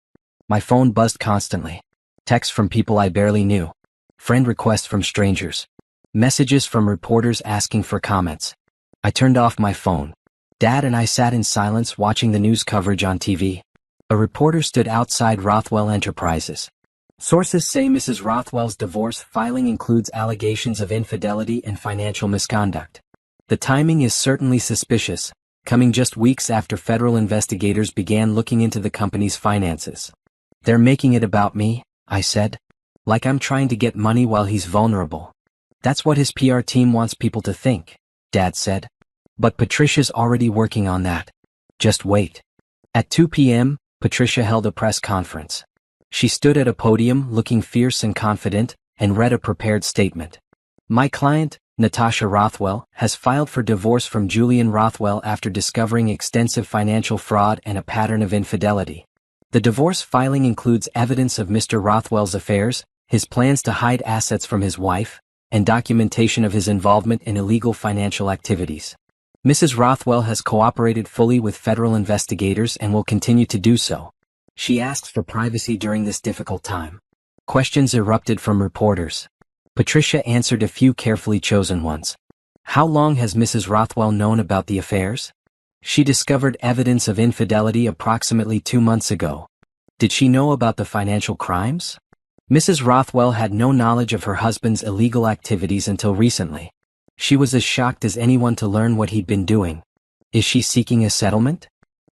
My phone buzzed constantly. Texts from people I barely knew. Friend requests from strangers. Messages from reporters asking for comments. I turned off my phone. Dad and I sat in silence watching the news coverage on TV. A reporter stood outside Rothwell Enterprises. Sources say Mrs. Rothwell's divorce filing includes allegations of infidelity and financial misconduct. The timing is certainly suspicious, coming just weeks after federal investigators began looking into the company's finances. "They're making it about me," I said. "Like I'm trying to get money while he's vulnerable." "That's what his PR team wants people to think," Dad said. "But Patricia's already working on that. Just wait." At 2 p.m., Patricia held a press conference. She stood at a podium looking fierce and confident and read a prepared statement. "My client, Natasha Rothwell, has filed for divorce from Julian Rothwell after discovering extensive financial fraud and a pattern of infidelity. The divorce filing includes evidence of Mr. Rothwell's affairs, his plans to hide assets from his wife, and documentation of his involvement in illegal financial activities. Mrs. Rothwell has cooperated fully with federal investigators and will continue to do so. She asks for privacy during this difficult time." Questions erupted from reporters. Patricia answered a few carefully chosen ones. "How long has Mrs. Rothwell known about the affairs?" "She discovered evidence of infidelity approximately 2 months ago." "Did she know about the financial crimes?" Mrs. Rothwell had no knowledge of her husband's illegal activities until recently. She was as shocked as anyone to learn what he'd been doing. "Is she seeking a settlement?"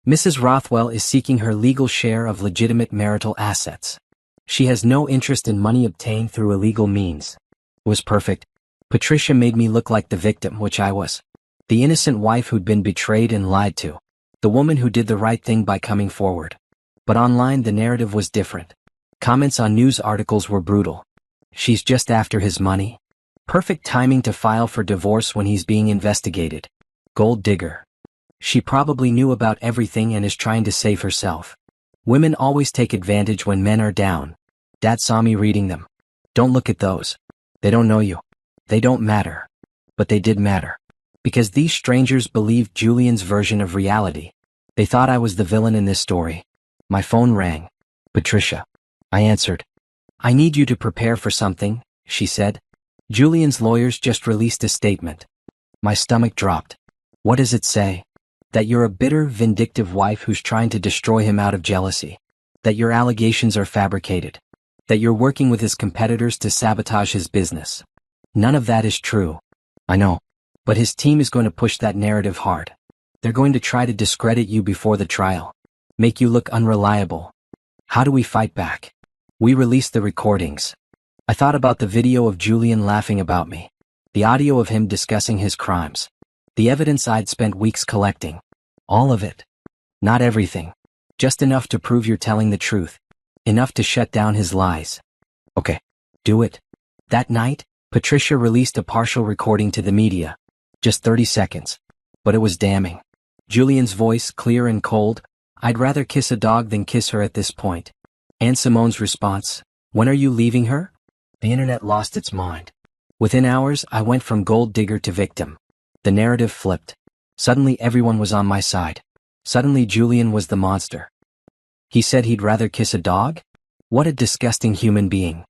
Mrs. Rothwell is seeking her legal share of legitimate marital assets. She has no interest in money obtained through illegal means. It was perfect. Patricia made me look like the victim, which I was. The innocent wife who'd been betrayed and lied to. The woman who did the right thing by coming forward. But online the narrative was different. Comments on news articles were brutal. "She's just after his money. Perfect timing to file for divorce when he's being investigated. Gold digger. She probably knew about everything and is trying to save herself. Women always take advantage when men are down." Dad saw me reading them. "Don't look at those. They don't know you. They don't matter." But they did matter. Because these strangers believed Julian's version of reality. They thought I was the villain in this story. My phone rang. "Patricia." I answered. "I need you to prepare for something," she said. "Julian's lawyers just released a statement." My stomach dropped. "What does it say?" "That you're a bitter, vindictive wife who's trying to destroy him out of jealousy. That your allegations are fabricated. That you're working with his competitors to sabotage his business. None of that is true." I know. But his team is going to push that narrative hard. They're going to try to discredit you before the trial. Make you look unreliable. How do we fight back? We released the recordings. I thought about the video of Julian laughing about me. The audio of him discussing his crimes. The evidence I'd spent weeks collecting. All of it. Not everything. Just enough to prove you're telling the truth. Enough to shut down his lies. Okay. Do it. That night, Patricia released a partial recording to the media. Just 30 seconds. But it was damning. Julian's voice, clear and cold. I'd rather kiss a dog than kiss her at this point. And Simone's response, when are you leaving her? The internet lost its mind. Within hours, I went from gold digger to victim. The narrative flipped. Suddenly everyone was on my side. Suddenly Julian was the monster. He said he'd rather kiss a dog? What a disgusting human being.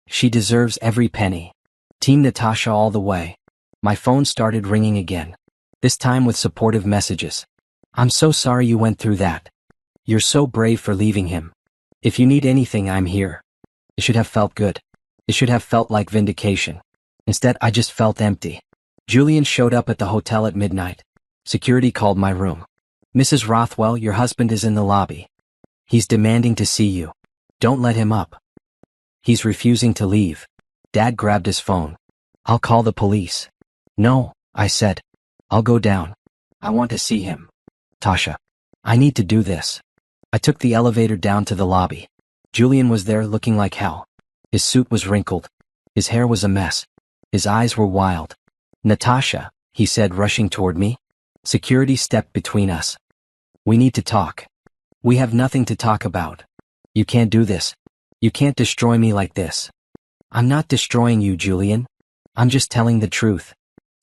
She deserves every penny. Team Natasha all the way. My phone started ringing again. This time with supportive messages. I'm so sorry you went through that. You're so brave for leaving him. If you need anything, I'm here. It should have felt good. It should have felt like vindication. Instead, I just felt empty. Julian showed up at the hotel at midnight. Security called my room. Mrs. Rothwell, your husband is in the lobby. He's demanding to see you. Don't let him up. He's refusing to leave. Dad grabbed his phone. I'll call the police. No, I said. I'll go down. I want to see him. Tasha. I need to do this. I took the elevator down to the lobby. Julian was there looking like hell. His suit was wrinkled. His hair was a mess. His eyes were wild. Natasha, he said, rushing toward me. Security stepped between us. We need to talk. We have nothing to talk about. You can't do this. You can't destroy me like this. I'm not destroying you, Julian. I'm just telling the truth.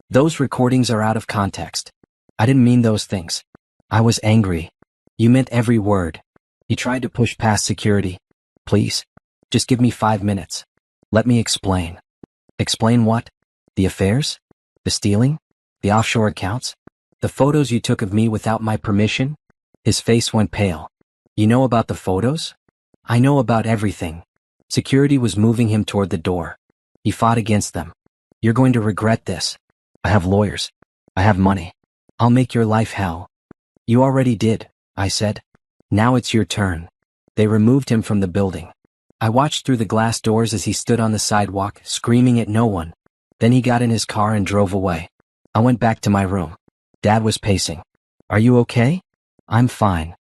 Those recordings are out of context. I didn't mean those things. I was angry. You meant every word. He tried to push past security. Please. Just give me 5 minutes. Let me explain. Explain what? The affairs? The stealing? The offshore accounts? The photos you took of me without my permission? His face went pale. You know about the photos? I know about everything. Security was moving him toward the door. He fought against them. You're going to regret this. I have lawyers. I have money. I'll make your life hell. You already did, I said. Now it's your turn. They removed him from the building. I watched through the glass doors as he stood on the sidewalk, screaming at no one. Then he got in his car and drove away. I went back to my room. Dad was pacing. Are you okay? I'm fine.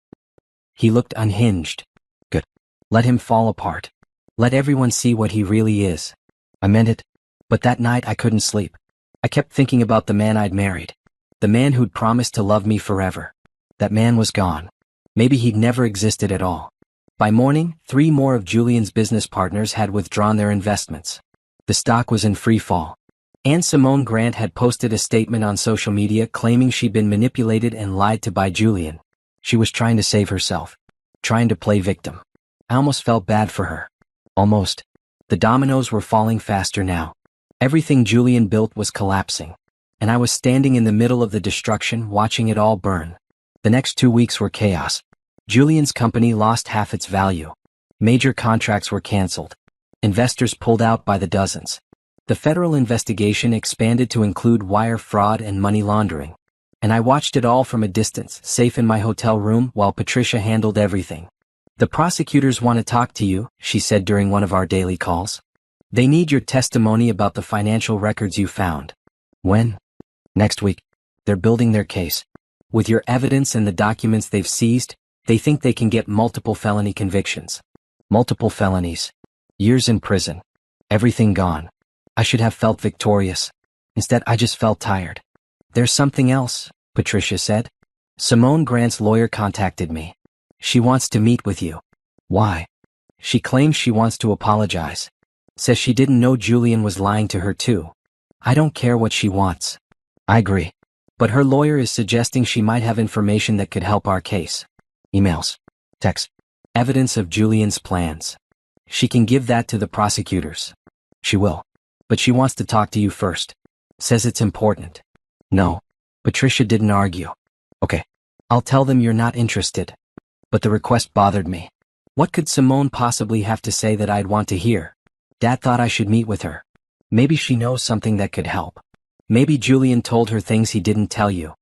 He looked unhinged. Good. Let him fall apart. Let everyone see what he really is. I meant it. But that night I couldn't sleep. I kept thinking about the man I'd married. The man who'd promised to love me forever. That man was gone. Maybe he'd never existed at all. By morning, 3 more of Julian's business partners had withdrawn their investments. The stock was in free fall. Anne Simone Grant had posted a statement on social media claiming she'd been manipulated and lied to by Julian. She was trying to save herself. Trying to play victim. I almost felt bad for her. Almost. The dominoes were falling faster now. Everything Julian built was collapsing. And I was standing in the middle of the destruction, watching it all burn. The next 2 weeks were chaos. Julian's company lost half its value. Major contracts were canceled. Investors pulled out by the dozens. The federal investigation expanded to include wire fraud and money laundering. And I watched it all from a distance, safe in my hotel room, while Patricia handled everything. The prosecutors want to talk to you, she said during one of our daily calls. They need your testimony about the financial records you found. When? Next week. They're building their case. With your evidence and the documents they've seized, they think they can get multiple felony convictions. Multiple felonies. Years in prison. Everything gone. I should have felt victorious. Instead, I just felt tired. There's something else, Patricia said. Simone Grant's lawyer contacted me. She wants to meet with you. Why? She claims she wants to apologize. Says she didn't know Julian was lying to her too. I don't care what she wants. I agree. But her lawyer is suggesting she might have information that could help our case. Emails. Texts. Evidence of Julian's plans. She can give that to the prosecutors. She will. But she wants to talk to you first. Says it's important. No. Patricia didn't argue. Okay. I'll tell them you're not interested. But the request bothered me. What could Simone possibly have to say that I'd want to hear? Dad thought I should meet with her. Maybe she knows something that could help. Maybe Julian told her things he didn't tell you.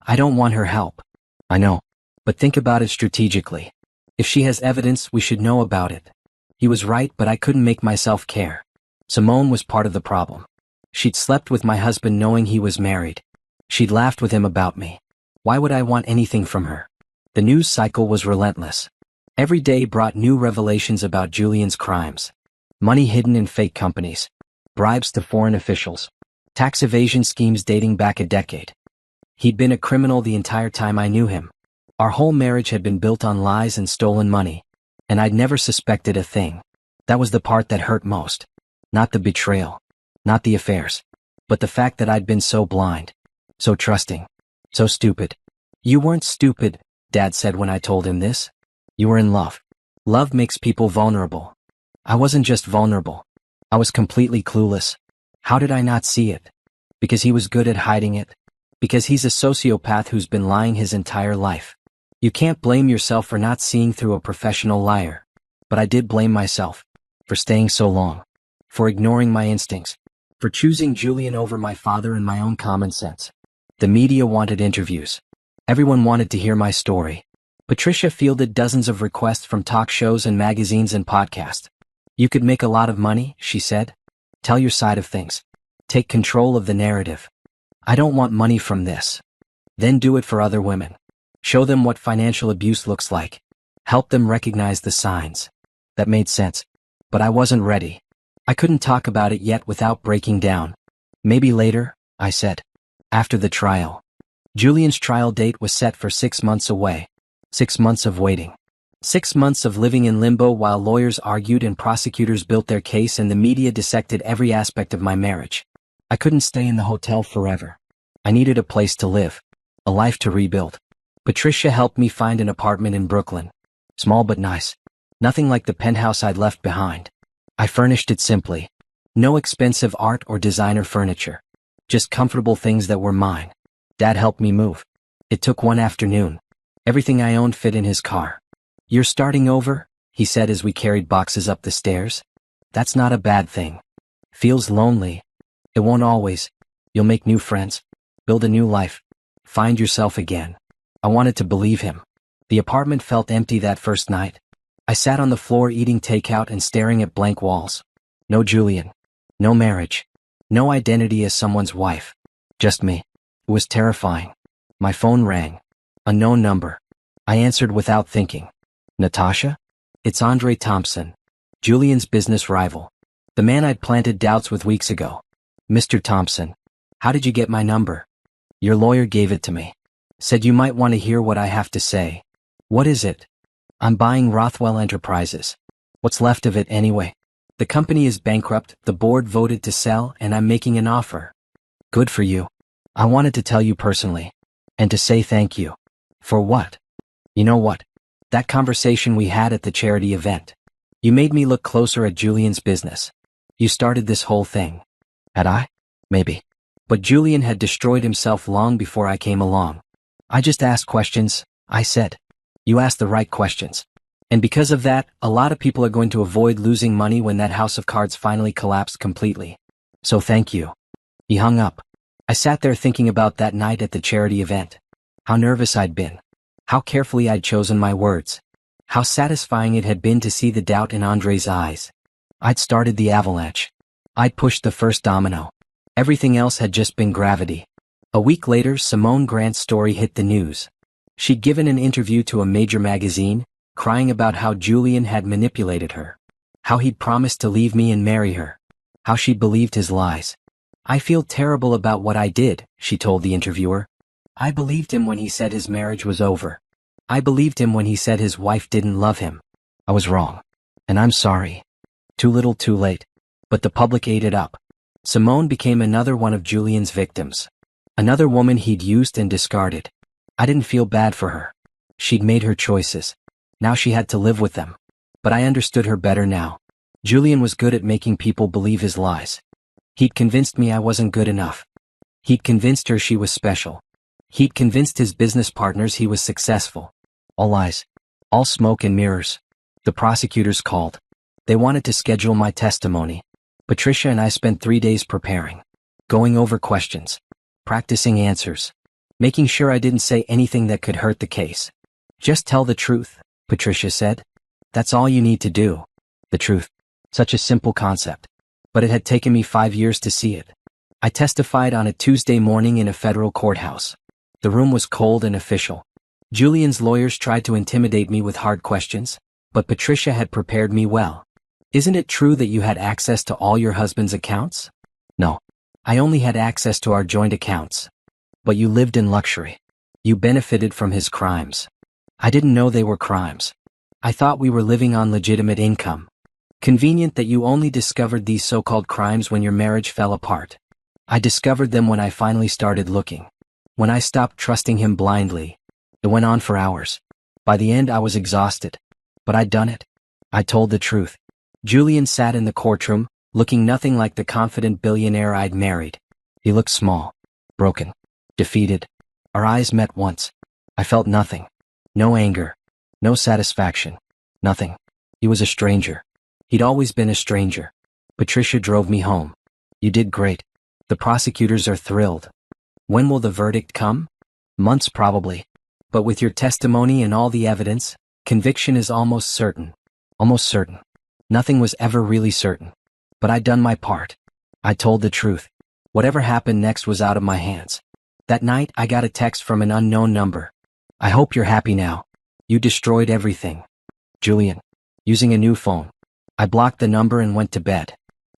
I don't want her help. I know. But think about it strategically. If she has evidence, we should know about it. He was right, but I couldn't make myself care. Simone was part of the problem. She'd slept with my husband knowing he was married. She'd laughed with him about me. Why would I want anything from her? The news cycle was relentless. Every day brought new revelations about Julian's crimes. Money hidden in fake companies. Bribes to foreign officials. Tax evasion schemes dating back a decade. He'd been a criminal the entire time I knew him. Our whole marriage had been built on lies and stolen money. And I'd never suspected a thing. That was the part that hurt most. Not the betrayal. Not the affairs. But the fact that I'd been so blind. So trusting. So stupid. You weren't stupid, Dad said when I told him this. You were in love. Love makes people vulnerable. I wasn't just vulnerable. I was completely clueless. How did I not see it? Because he was good at hiding it. Because he's a sociopath who's been lying his entire life. You can't blame yourself for not seeing through a professional liar. But I did blame myself. For staying so long. For ignoring my instincts. For choosing Julian over my father and my own common sense. The media wanted interviews. Everyone wanted to hear my story. Patricia fielded dozens of requests from talk shows and magazines and podcasts. You could make a lot of money, she said. Tell your side of things. Take control of the narrative. I don't want money from this. Then do it for other women. Show them what financial abuse looks like. Help them recognize the signs. That made sense. But I wasn't ready. I couldn't talk about it yet without breaking down. Maybe later, I said. After the trial. Julian's trial date was set for 6 months away. 6 months of waiting. 6 months of living in limbo while lawyers argued and prosecutors built their case and the media dissected every aspect of my marriage. I couldn't stay in the hotel forever. I needed a place to live. A life to rebuild. Patricia helped me find an apartment in Brooklyn. Small but nice. Nothing like the penthouse I'd left behind. I furnished it simply. No expensive art or designer furniture. Just comfortable things that were mine. Dad helped me move. It took one afternoon. Everything I owned fit in his car. You're starting over, he said as we carried boxes up the stairs. That's not a bad thing. Feels lonely. It won't always. You'll make new friends. Build a new life. Find yourself again. I wanted to believe him. The apartment felt empty that first night. I sat on the floor eating takeout and staring at blank walls. No Julian. No marriage. No identity as someone's wife. Just me. It was terrifying. My phone rang. Unknown number. I answered without thinking. Natasha? It's Andre Thompson. Julian's business rival. The man I'd planted doubts with weeks ago. Mr. Thompson. How did you get my number? Your lawyer gave it to me. Said you might want to hear what I have to say. What is it? I'm buying Rothwell Enterprises. What's left of it anyway? The company is bankrupt, the board voted to sell, and I'm making an offer. Good for you. I wanted to tell you personally. And to say thank you. For what? You know what? That conversation we had at the charity event. You made me look closer at Julian's business. You started this whole thing. Had I? Maybe. But Julian had destroyed himself long before I came along. I just asked questions, I said. You asked the right questions. And because of that, a lot of people are going to avoid losing money when that house of cards finally collapsed completely. So thank you. He hung up. I sat there thinking about that night at the charity event. How nervous I'd been. How carefully I'd chosen my words. How satisfying it had been to see the doubt in Andre's eyes. I'd started the avalanche. I'd pushed the first domino. Everything else had just been gravity. A week later, Simone Grant's story hit the news. She'd given an interview to a major magazine, crying about how Julian had manipulated her. How he'd promised to leave me and marry her. How she'd believed his lies. I feel terrible about what I did, she told the interviewer. I believed him when he said his marriage was over. I believed him when he said his wife didn't love him. I was wrong. And I'm sorry. Too little too late. But the public ate it up. Simone became another one of Julian's victims. Another woman he'd used and discarded. I didn't feel bad for her. She'd made her choices. Now she had to live with them. But I understood her better now. Julian was good at making people believe his lies. He'd convinced me I wasn't good enough. He'd convinced her she was special. He'd convinced his business partners he was successful. All lies. All smoke and mirrors. The prosecutors called. They wanted to schedule my testimony. Patricia and I spent 3 days preparing. going over questions, practicing answers, making sure I didn't say anything that could hurt the case. Just tell the truth, Patricia said. That's all you need to do. The truth. Such a simple concept. But it had taken me 5 years to see it. I testified on a Tuesday morning in a federal courthouse. The room was cold and official. Julian's lawyers tried to intimidate me with hard questions, but Patricia had prepared me well. Isn't it true that you had access to all your husband's accounts? No. I only had access to our joint accounts. But you lived in luxury. You benefited from his crimes. I didn't know they were crimes. I thought we were living on legitimate income. Convenient that you only discovered these so-called crimes when your marriage fell apart. I discovered them when I finally started looking. When I stopped trusting him blindly. It went on for hours. By the end I was exhausted. But I'd done it. I told the truth. Julian sat in the courtroom, looking nothing like the confident billionaire I'd married. He looked small, broken, defeated. Our eyes met once. I felt nothing. No anger. No satisfaction. Nothing. He was a stranger. He'd always been a stranger. Patricia drove me home. You did great. The prosecutors are thrilled. When will the verdict come? Months probably. But with your testimony and all the evidence, conviction is almost certain. Almost certain. Nothing was ever really certain. But I'd done my part. I told the truth. Whatever happened next was out of my hands. That night I got a text from an unknown number. I hope you're happy now. You destroyed everything. Julian. Using a new phone. I blocked the number and went to bed.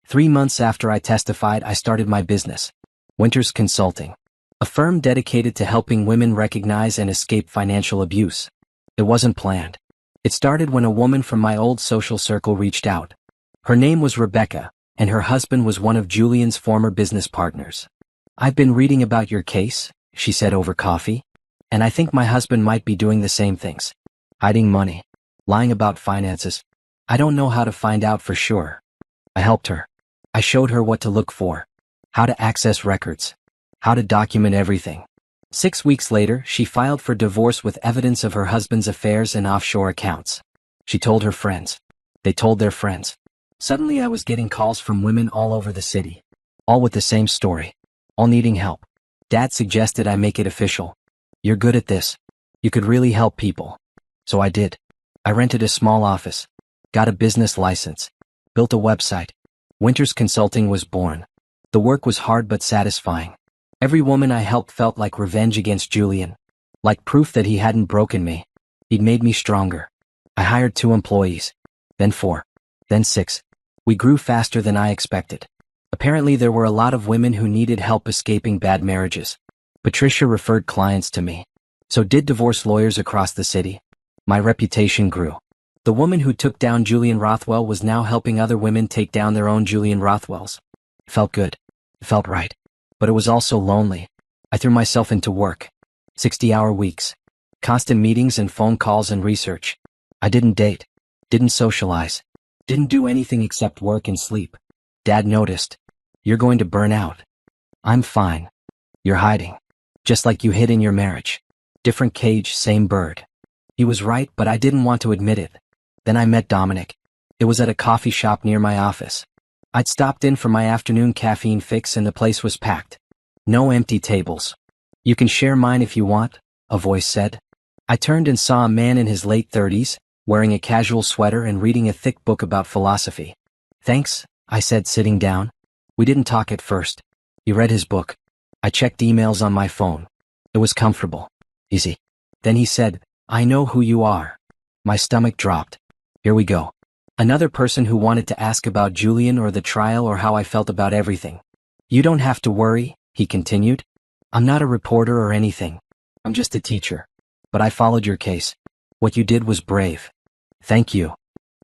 3 months after I testified, I started my business. Winters Consulting. A firm dedicated to helping women recognize and escape financial abuse. It wasn't planned. It started when a woman from my old social circle reached out. Her name was Rebecca, and her husband was one of Julian's former business partners. I've been reading about your case, she said over coffee, and I think my husband might be doing the same things. Hiding money. Lying about finances. I don't know how to find out for sure. I helped her. I showed her what to look for. How to access records. How to document everything. 6 weeks later, she filed for divorce with evidence of her husband's affairs and offshore accounts. She told her friends. They told their friends. Suddenly I was getting calls from women all over the city. All with the same story. All needing help. Dad suggested I make it official. You're good at this. You could really help people. So I did. I rented a small office. Got a business license. Built a website. Winters Consulting was born. The work was hard but satisfying. Every woman I helped felt like revenge against Julian. Like proof that he hadn't broken me. He'd made me stronger. I hired 2 employees. Then 4. Then 6. We grew faster than I expected. Apparently there were a lot of women who needed help escaping bad marriages. Patricia referred clients to me. So did divorce lawyers across the city. My reputation grew. The woman who took down Julian Rothwell was now helping other women take down their own Julian Rothwells. It felt good. It felt right. But it was also lonely. I threw myself into work. 60-hour weeks. Constant meetings and phone calls and research. I didn't date. Didn't socialize. Didn't do anything except work and sleep. Dad noticed. You're going to burn out. I'm fine. You're hiding. Just like you hid in your marriage. Different cage, same bird. He was right, but I didn't want to admit it. Then I met Dominic. It was at a coffee shop near my office. I'd stopped in for my afternoon caffeine fix and the place was packed. No empty tables. You can share mine if you want, a voice said. I turned and saw a man in his late 30s, wearing a casual sweater and reading a thick book about philosophy. Thanks, I said, sitting down. We didn't talk at first. He read his book. I checked emails on my phone. It was comfortable. Easy. Then he said, I know who you are. My stomach dropped. Here we go. Another person who wanted to ask about Julian or the trial or how I felt about everything. You don't have to worry, he continued. I'm not a reporter or anything. I'm just a teacher. But I followed your case. What you did was brave. Thank you.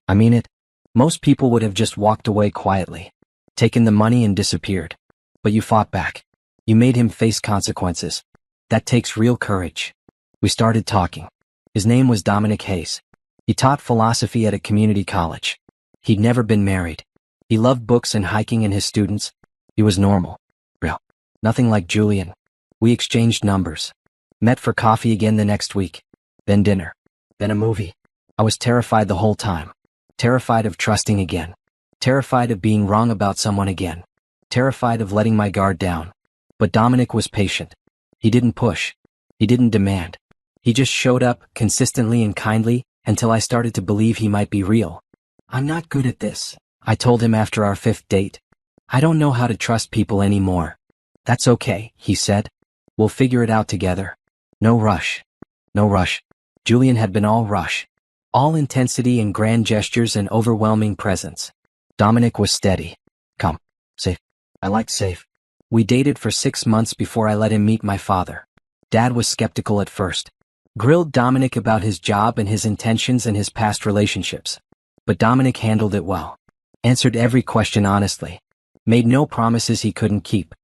I mean it. Most people would have just walked away quietly, taken the money and disappeared. But you fought back. You made him face consequences. That takes real courage. We started talking. His name was Dominic Hayes. He taught philosophy at a community college. He'd never been married. He loved books and hiking and his students. He was normal. Real. Nothing like Julian. We exchanged numbers. Met for coffee again the next week. Then dinner. Then a movie. I was terrified the whole time. Terrified of trusting again. Terrified of being wrong about someone again. terrified of letting my guard down. But Dominic was patient. He didn't push. He didn't demand. He just showed up, consistently and kindly, until I started to believe he might be real. "I'm not good at this," I told him after our 5th date. "I don't know how to trust people anymore." "That's okay," he said. "We'll figure it out together. No rush." No rush. Julian had been all rush. All intensity and grand gestures and overwhelming presence. Dominic was steady. Calm. Safe. I liked safe. We dated for 6 months before I let him meet my father. Dad was skeptical at first. Grilled Dominic about his job and his intentions and his past relationships. But Dominic handled it well. Answered every question honestly. Made no promises he couldn't keep.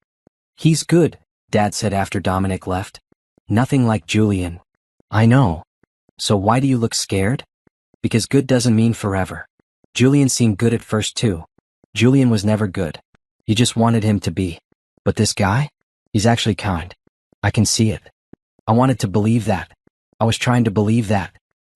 "He's good," Dad said after Dominic left. "Nothing like Julian." "I know. So why do you look scared?" "Because good doesn't mean forever. Julian seemed good at first too. Julian was never good. You just wanted him to be. But this guy? He's actually kind. I can see it. I wanted to believe that. I was trying to believe that.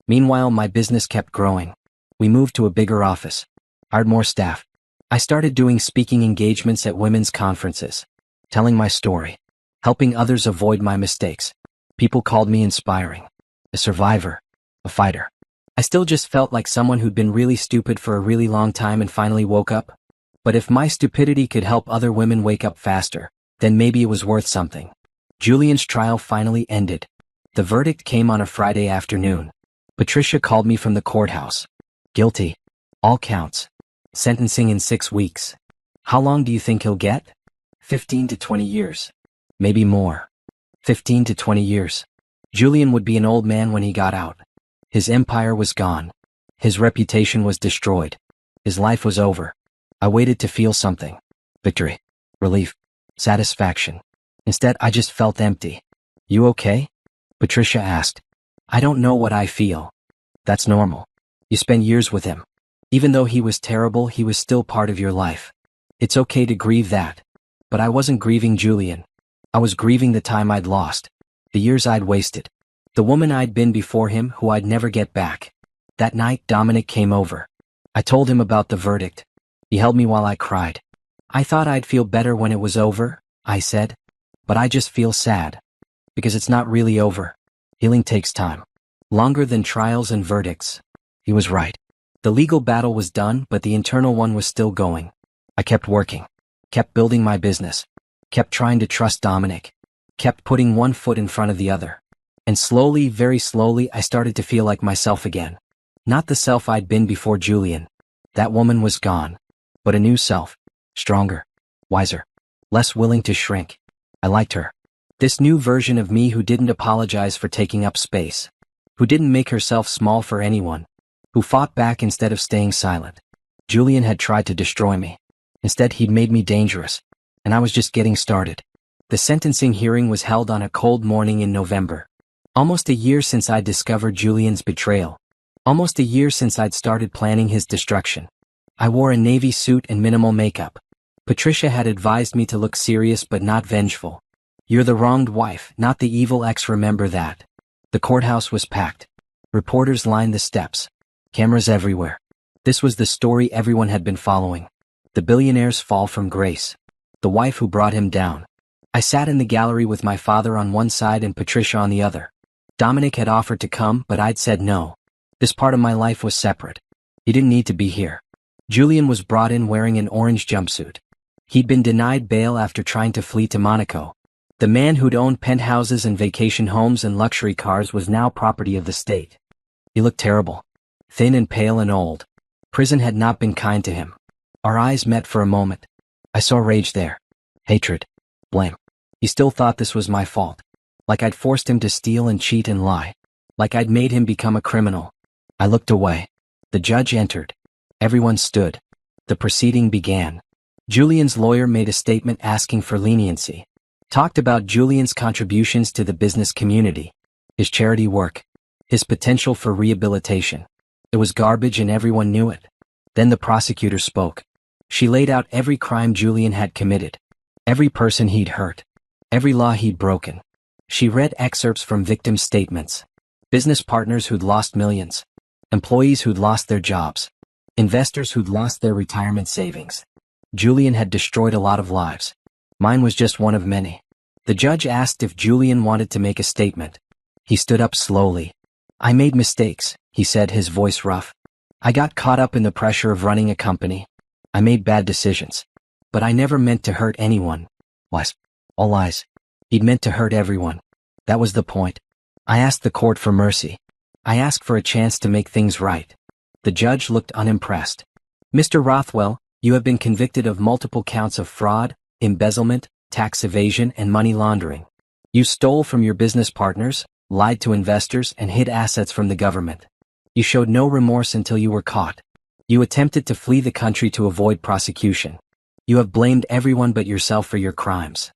Meanwhile, my business kept growing. We moved to a bigger office. Hired more staff. I started doing speaking engagements at women's conferences. Telling my story. Helping others avoid my mistakes. People called me inspiring. A survivor. A fighter. I still just felt like someone who'd been really stupid for a really long time and finally woke up. But if my stupidity could help other women wake up faster, then maybe it was worth something. Julian's trial finally ended. The verdict came on a Friday afternoon. Patricia called me from the courthouse. Guilty. All counts. Sentencing in 6 weeks. How long do you think he'll get? 15 to 20 years. Maybe more. 15 to 20 years. Julian would be an old man when he got out. His empire was gone. His reputation was destroyed. His life was over. I waited to feel something. Victory. Relief. Satisfaction. Instead, I just felt empty. "You okay?" Patricia asked. "I don't know what I feel." "That's normal. You spent years with him. Even though he was terrible, he was still part of your life. It's okay to grieve that." But I wasn't grieving Julian. I was grieving the time I'd lost. The years I'd wasted. The woman I'd been before him who I'd never get back. That night, Dominic came over. I told him about the verdict. He held me while I cried. "I thought I'd feel better when it was over," I said. "But I just feel sad. Because it's not really over. Healing takes time. Longer than trials and verdicts." He was right. The legal battle was done, but the internal one was still going. I kept working. Kept building my business. Kept trying to trust Dominic. Kept putting one foot in front of the other. And slowly, very slowly, I started to feel like myself again. Not the self I'd been before Julian. That woman was gone. But a new self. Stronger. Wiser. Less willing to shrink. I liked her. This new version of me who didn't apologize for taking up space. Who didn't make herself small for anyone. Who fought back instead of staying silent. Julian had tried to destroy me. Instead, he'd made me dangerous. And I was just getting started. The sentencing hearing was held on a cold morning in November. Almost a year since I'd discovered Julian's betrayal. Almost a year since I'd started planning his destruction. I wore a navy suit and minimal makeup. Patricia had advised me to look serious but not vengeful. "You're the wronged wife, not the evil ex, remember that." The courthouse was packed. Reporters lined the steps. Cameras everywhere. This was the story everyone had been following. The billionaire's fall from grace. The wife who brought him down. I sat in the gallery with my father on one side and Patricia on the other. Dominic had offered to come, but I'd said no. This part of my life was separate. He didn't need to be here. Julian was brought in wearing an orange jumpsuit. He'd been denied bail after trying to flee to Monaco. The man who'd owned penthouses and vacation homes and luxury cars was now property of the state. He looked terrible. Thin and pale and old. Prison had not been kind to him. Our eyes met for a moment. I saw rage there. Hatred. Blame. He still thought this was my fault. Like I'd forced him to steal and cheat and lie. Like I'd made him become a criminal. I looked away. The judge entered. Everyone stood. The proceeding began. Julian's lawyer made a statement asking for leniency. Talked about Julian's contributions to the business community. His charity work. His potential for rehabilitation. It was garbage and everyone knew it. Then the prosecutor spoke. She laid out every crime Julian had committed. Every person he'd hurt. Every law he'd broken. She read excerpts from victim statements. Business partners who'd lost millions. Employees who'd lost their jobs. Investors who'd lost their retirement savings. Julian had destroyed a lot of lives. Mine was just one of many. The judge asked if Julian wanted to make a statement. He stood up slowly. I made mistakes, he said, his voice rough. I got caught up in the pressure of running a company. I made bad decisions. But I never meant to hurt anyone. Lies. All lies. He'd meant to hurt everyone. That was the point. I asked the court for mercy. I asked for a chance to make things right. The judge looked unimpressed. Mr. Rothwell, you have been convicted of multiple counts of fraud, embezzlement, tax evasion, and money laundering. You stole from your business partners, lied to investors, and hid assets from the government. You showed no remorse until you were caught. You attempted to flee the country to avoid prosecution. You have blamed everyone but yourself for your crimes.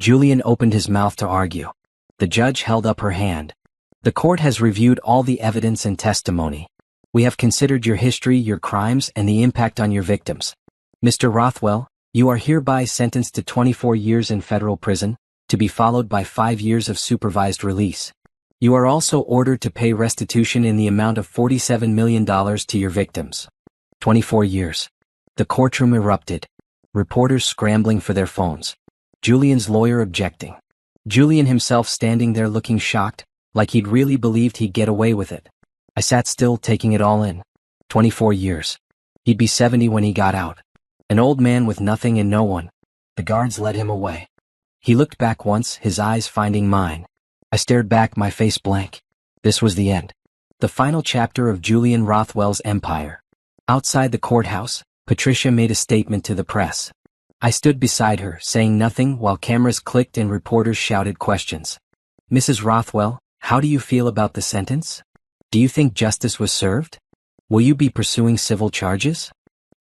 Julian opened his mouth to argue. The judge held up her hand. The court has reviewed all the evidence and testimony. We have considered your history, your crimes, and the impact on your victims. Mr. Rothwell, you are hereby sentenced to 24 years in federal prison, to be followed by 5 years of supervised release. You are also ordered to pay restitution in the amount of $47 million to your victims. 24 years. The courtroom erupted. Reporters scrambling for their phones. Julian's lawyer objecting. Julian himself standing there looking shocked, like he'd really believed he'd get away with it. I sat still, taking it all in. 24 years. He'd be 70 when he got out. An old man with nothing and no one. The guards led him away. He looked back once, his eyes finding mine. I stared back, my face blank. This was the end. The final chapter of Julian Rothwell's empire. Outside the courthouse, Patricia made a statement to the press. I stood beside her, saying nothing while cameras clicked and reporters shouted questions. Mrs. Rothwell, how do you feel about the sentence? Do you think justice was served? Will you be pursuing civil charges?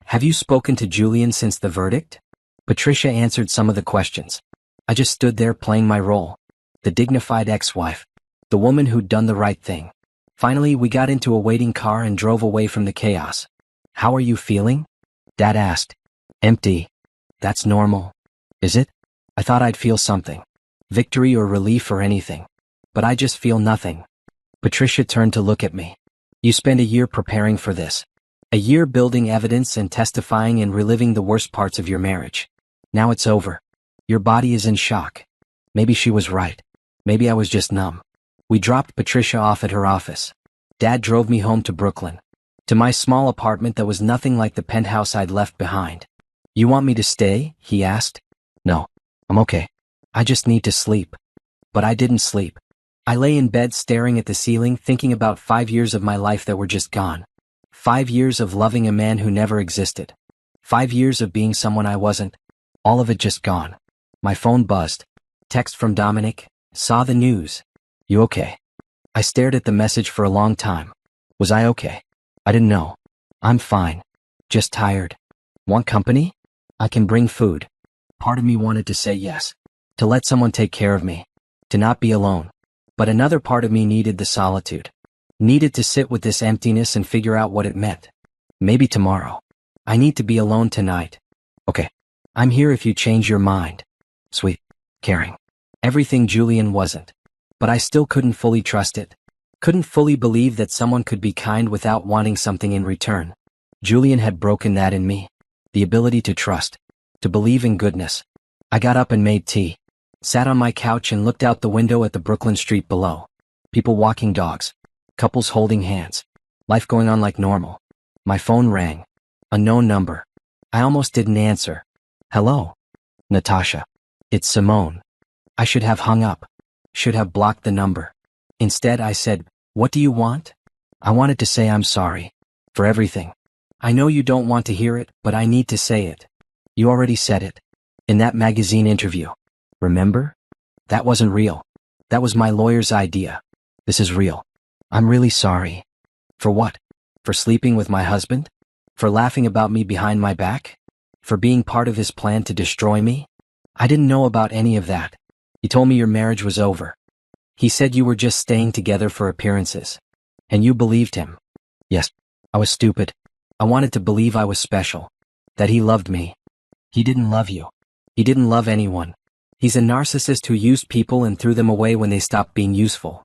Have you spoken to Julian since the verdict? Patricia answered some of the questions. I just stood there playing my role. The dignified ex-wife. The woman who'd done the right thing. Finally, we got into a waiting car and drove away from the chaos. How are you feeling? Dad asked. Empty. That's normal. Is it? I thought I'd feel something. Victory or relief or anything. But I just feel nothing. Patricia turned to look at me. You spent a year preparing for this. A year building evidence and testifying and reliving the worst parts of your marriage. Now it's over. Your body is in shock. Maybe she was right. Maybe I was just numb. We dropped Patricia off at her office. Dad drove me home to Brooklyn. To my small apartment that was nothing like the penthouse I'd left behind. You want me to stay? He asked. No, I'm okay. I just need to sleep. But I didn't sleep. I lay in bed staring at the ceiling, thinking about 5 years of my life that were just gone. 5 years of loving a man who never existed. 5 years of being someone I wasn't. All of it just gone. My phone buzzed. Text from Dominic. Saw the news. You okay? I stared at the message for a long time. Was I okay? I didn't know. I'm fine. Just tired. Want company? I can bring food. Part of me wanted to say yes. To let someone take care of me. To not be alone. But another part of me needed the solitude. Needed to sit with this emptiness and figure out what it meant. Maybe tomorrow. I need to be alone tonight. Okay. I'm here if you change your mind. Sweet. Caring. Everything Julian wasn't. But I still couldn't fully trust it. Couldn't fully believe that someone could be kind without wanting something in return. Julian had broken that in me. The ability to trust. To believe in goodness. I got up and made tea. Sat on my couch and looked out the window at the Brooklyn street below. People walking dogs. Couples holding hands. Life going on like normal. My phone rang. Unknown number. I almost didn't answer. Hello? Natasha. It's Simone. I should have hung up. Should have blocked the number. Instead I said, what do you want? I wanted to say I'm sorry. For everything. I know you don't want to hear it, but I need to say it. You already said it. In that magazine interview. Remember? That wasn't real. That was my lawyer's idea. This is real. I'm really sorry. For what? For sleeping with my husband? For laughing about me behind my back? For being part of his plan to destroy me? I didn't know about any of that. He told me your marriage was over. He said you were just staying together for appearances. And you believed him. Yes, I was stupid. I wanted to believe I was special. That he loved me. He didn't love you. He didn't love anyone. He's a narcissist who used people and threw them away when they stopped being useful.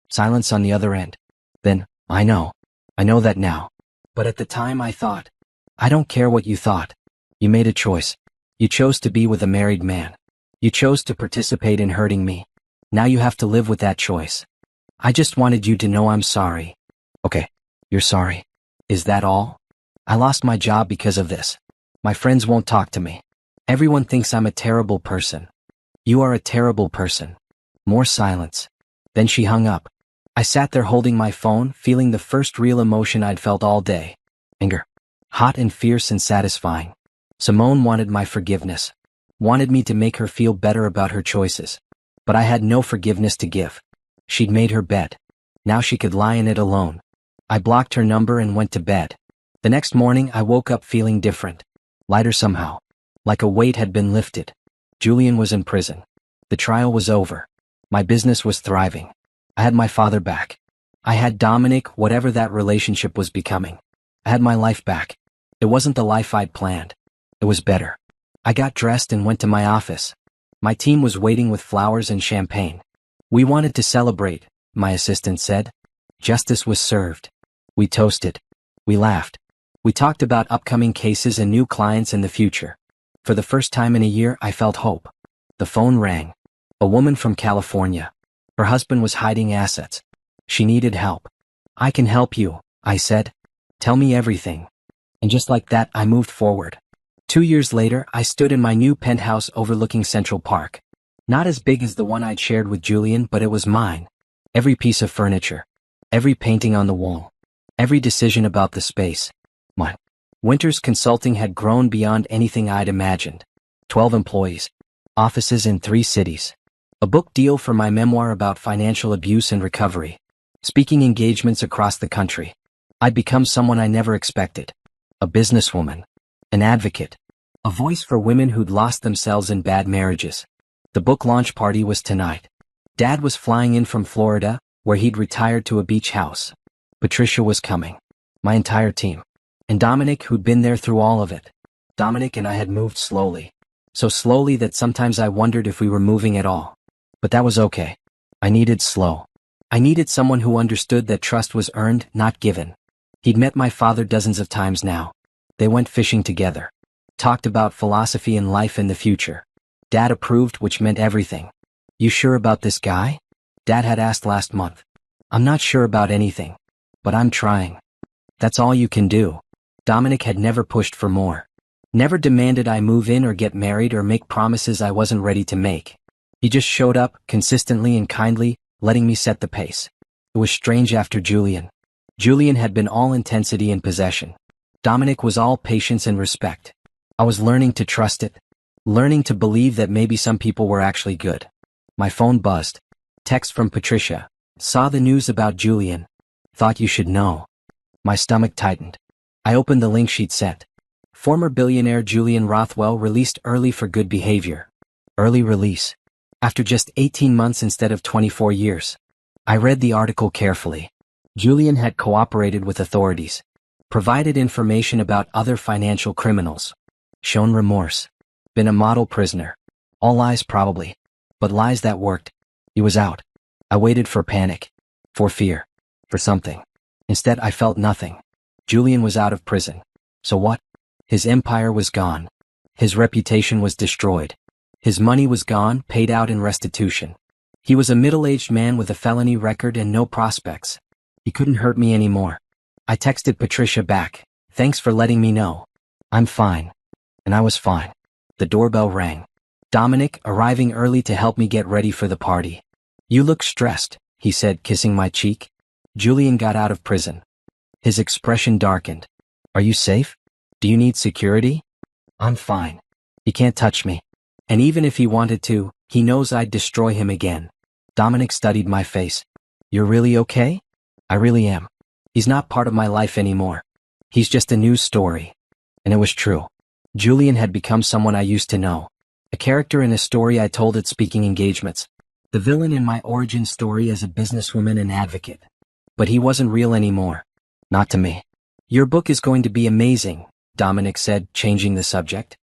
Silence on the other end. Then, I know that now. But at the time I thought, I don't care what you thought. You made a choice. You chose to be with a married man. You chose to participate in hurting me. Now you have to live with that choice. I just wanted you to know I'm sorry. Okay, you're sorry. Is that all? I lost my job because of this. My friends won't talk to me. Everyone thinks I'm a terrible person. You are a terrible person. More silence. Then she hung up. I sat there holding my phone, feeling the first real emotion I'd felt all day. Anger. Hot and fierce and satisfying. Simone wanted my forgiveness. Wanted me to make her feel better about her choices. But I had no forgiveness to give. She'd made her bed. Now she could lie in it alone. I blocked her number and went to bed. The next morning I woke up feeling different. Lighter somehow. Like a weight had been lifted. Julian was in prison. The trial was over. My business was thriving. I had my father back. I had Dominic, whatever that relationship was becoming. I had my life back. It wasn't the life I'd planned. It was better. I got dressed and went to my office. My team was waiting with flowers and champagne. We wanted to celebrate, my assistant said. Justice was served. We toasted. We laughed. We talked about upcoming cases and new clients in the future. For the first time in a year, I felt hope. The phone rang. A woman from California. Her husband was hiding assets. She needed help. I can help you, I said. Tell me everything. And just like that, I moved forward. 2 years later, I stood in my new penthouse overlooking Central Park. Not as big as the one I'd shared with Julian, but it was mine. Every piece of furniture. Every painting on the wall. Every decision about the space. Mine. Winters Consulting had grown beyond anything I'd imagined. 12 employees. Offices in 3 cities. A book deal for my memoir about financial abuse and recovery. Speaking engagements across the country. I'd become someone I never expected. A businesswoman. An advocate. A voice for women who'd lost themselves in bad marriages. The book launch party was tonight. Dad was flying in from Florida, where he'd retired to a beach house. Patricia was coming. My entire team. And Dominic, who'd been there through all of it. Dominic and I had moved slowly. So slowly that sometimes I wondered if we were moving at all. But that was okay. I needed slow. I needed someone who understood that trust was earned, not given. He'd met my father dozens of times now. They went fishing together. Talked about philosophy and life in the future. Dad approved, which meant everything. You sure about this guy? Dad had asked last month. I'm not sure about anything. But I'm trying. That's all you can do. Dominic had never pushed for more. Never demanded I move in or get married or make promises I wasn't ready to make. He just showed up, consistently and kindly, letting me set the pace. It was strange after Julian. Julian had been all intensity and possession. Dominic was all patience and respect. I was learning to trust it. Learning to believe that maybe some people were actually good. My phone buzzed. Text from Patricia. Saw the news about Julian. Thought you should know. My stomach tightened. I opened the link she'd sent. Former billionaire Julian Rothwell released early for good behavior. Early release. After just 18 months instead of 24 years. I read the article carefully. Julian had cooperated with authorities. Provided information about other financial criminals. Shown remorse. Been a model prisoner. All lies probably. But lies that worked. He was out. I waited for panic. For fear. For something. Instead I felt nothing. Julian was out of prison. So what? His empire was gone. His reputation was destroyed. His money was gone, paid out in restitution. He was a middle-aged man with a felony record and no prospects. He couldn't hurt me anymore. I texted Patricia back. Thanks for letting me know. I'm fine. And I was fine. The doorbell rang. Dominic, arriving early to help me get ready for the party. You look stressed, he said, kissing my cheek. Julian got out of prison. His expression darkened. Are you safe? Do you need security? I'm fine. He can't touch me. And even if he wanted to, he knows I'd destroy him again. Dominic studied my face. You're really okay? I really am. He's not part of my life anymore. He's just a news story. And it was true. Julian had become someone I used to know. A character in a story I told at speaking engagements. The villain in my origin story as a businesswoman and advocate. But he wasn't real anymore. Not to me. Your book is going to be amazing, Dominic said, changing the subject.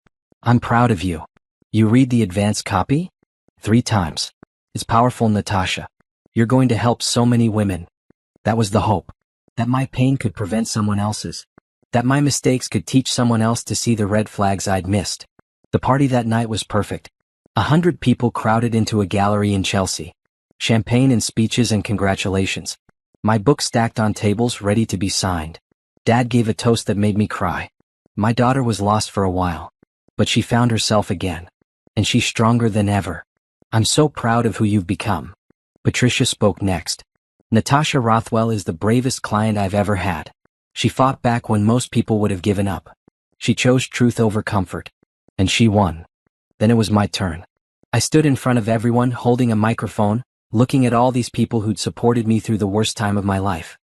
I'm proud of you. You read the advance copy? 3 times. It's powerful, Natasha. You're going to help so many women. That was the hope. That my pain could prevent someone else's. That my mistakes could teach someone else to see the red flags I'd missed. The party that night was perfect. 100 people crowded into a gallery in Chelsea. Champagne and speeches and congratulations. My book stacked on tables ready to be signed. Dad gave a toast that made me cry. My daughter was lost for a while, but she found herself again. And she's stronger than ever. I'm so proud of who you've become. Patricia spoke next. Natasha Rothwell is the bravest client I've ever had. She fought back when most people would have given up. She chose truth over comfort. And she won. Then it was my turn. I stood in front of everyone holding a microphone, looking at all these people who'd supported me through the worst time of my life.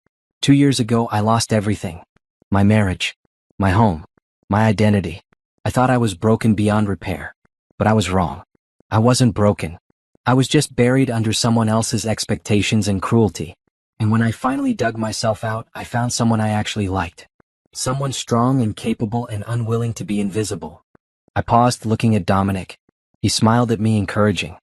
2 years ago I lost everything. My marriage. My home. My identity. I thought I was broken beyond repair. But I was wrong. I wasn't broken. I was just buried under someone else's expectations and cruelty. And when I finally dug myself out, I found someone I actually liked. Someone strong and capable and unwilling to be invisible. I paused, looking at Dominic. He smiled at me, encouraging.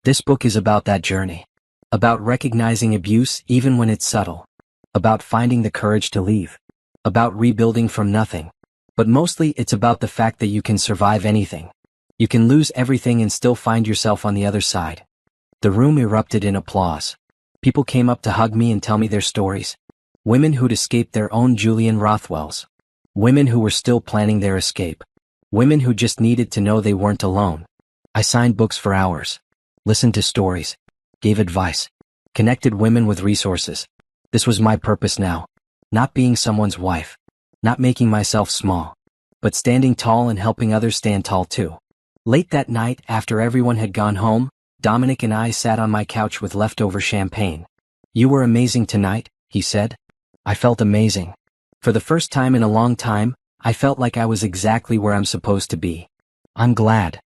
This book is about that journey. About recognizing abuse even when it's subtle. About finding the courage to leave. About rebuilding from nothing. But mostly it's about the fact that you can survive anything. You can lose everything and still find yourself on the other side. The room erupted in applause. People came up to hug me and tell me their stories. Women who'd escaped their own Julian Rothwells. Women who were still planning their escape. Women who just needed to know they weren't alone. I signed books for hours. Listened to stories. Gave advice. Connected women with resources. This was my purpose now. Not being someone's wife. Not making myself small. But standing tall and helping others stand tall too. Late that night, after everyone had gone home, Dominic and I sat on my couch with leftover champagne. You were amazing tonight, he said. I felt amazing. For the first time in a long time, I felt like I was exactly where I'm supposed to be. I'm glad.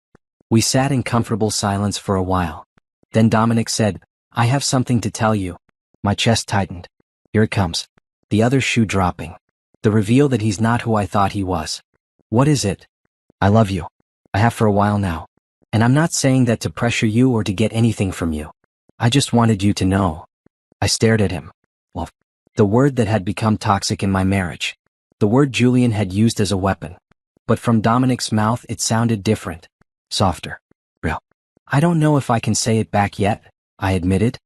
We sat in comfortable silence for a while. Then Dominic said, I have something to tell you. My chest tightened. Here it comes. The other shoe dropping. The reveal that he's not who I thought he was. What is it? I love you. I have for a while now. And I'm not saying that to pressure you or to get anything from you. I just wanted you to know. I stared at him. Well, the word that had become toxic in my marriage. The word Julian had used as a weapon. But from Dominic's mouth it sounded different. Softer. Real. I don't know if I can say it back yet, I admitted.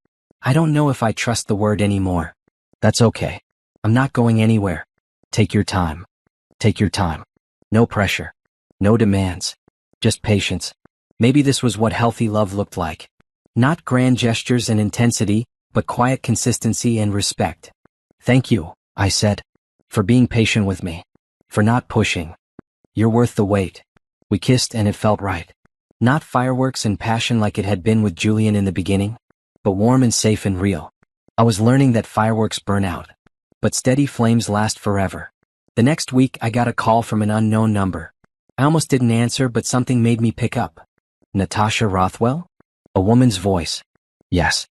I don't know if I trust the word anymore. That's okay. I'm not going anywhere. Take your time. Take your time. No pressure. No demands. Just patience. Maybe this was what healthy love looked like. Not grand gestures and intensity, but quiet consistency and respect. Thank you, I said. For being patient with me. For not pushing. You're worth the wait. We kissed and it felt right. Not fireworks and passion like it had been with Julian in the beginning, but warm and safe and real. I was learning that fireworks burn out, but steady flames last forever. The next week I got a call from an unknown number. I almost didn't answer, but something made me pick up. Natasha Rothwell? A woman's voice. Yes.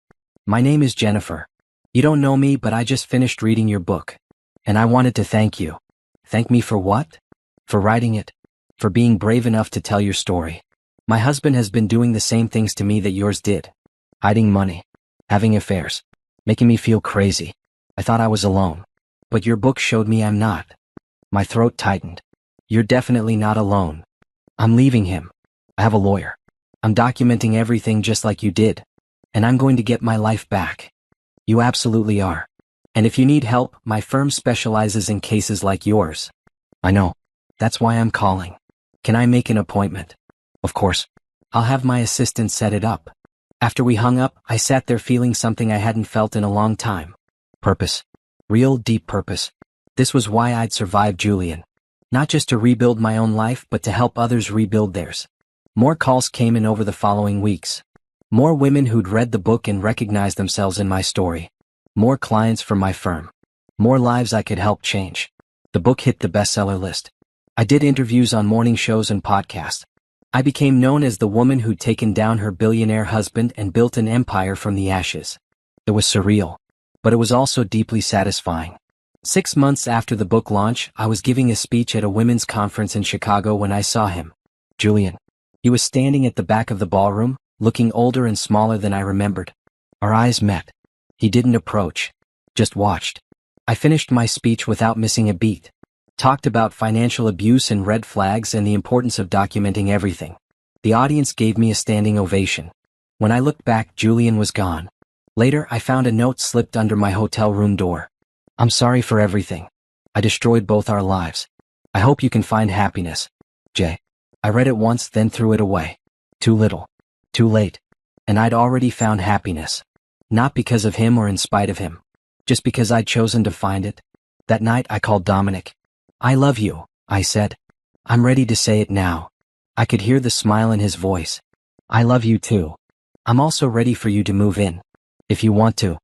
My name is Jennifer. You don't know me, but I just finished reading your book. And I wanted to thank you. Thank me for what? For writing it. For being brave enough to tell your story. My husband has been doing the same things to me that yours did. Hiding money. Having affairs. Making me feel crazy. I thought I was alone. But your book showed me I'm not. My throat tightened. You're definitely not alone. I'm leaving him. I have a lawyer. I'm documenting everything just like you did. And I'm going to get my life back. You absolutely are. And if you need help, my firm specializes in cases like yours. I know. That's why I'm calling. Can I make an appointment? Of course. I'll have my assistant set it up. After we hung up, I sat there feeling something I hadn't felt in a long time. Purpose. Real deep purpose. This was why I'd survived Julian. Not just to rebuild my own life, but to help others rebuild theirs. More calls came in over the following weeks. More women who'd read the book and recognized themselves in my story. More clients for my firm. More lives I could help change. The book hit the bestseller list. I did interviews on morning shows and podcasts. I became known as the woman who'd taken down her billionaire husband and built an empire from the ashes. It was surreal. But it was also deeply satisfying. 6 months after the book launch, I was giving a speech at a women's conference in Chicago when I saw him. Julian. He was standing at the back of the ballroom, looking older and smaller than I remembered. Our eyes met. He didn't approach. Just watched. I finished my speech without missing a beat. talked about financial abuse and red flags and the importance of documenting everything. The audience gave me a standing ovation. When I looked back, Julian was gone. Later, I found a note slipped under my hotel room door. I'm sorry for everything. I destroyed both our lives. I hope you can find happiness. Jay. I read it once, then threw it away. Too little. Too late. And I'd already found happiness. Not because of him or in spite of him. Just because I'd chosen to find it. That night I called Dominic. I love you, I said. I'm ready to say it now. I could hear the smile in his voice. I love you too. I'm also ready for you to move in. If you want to.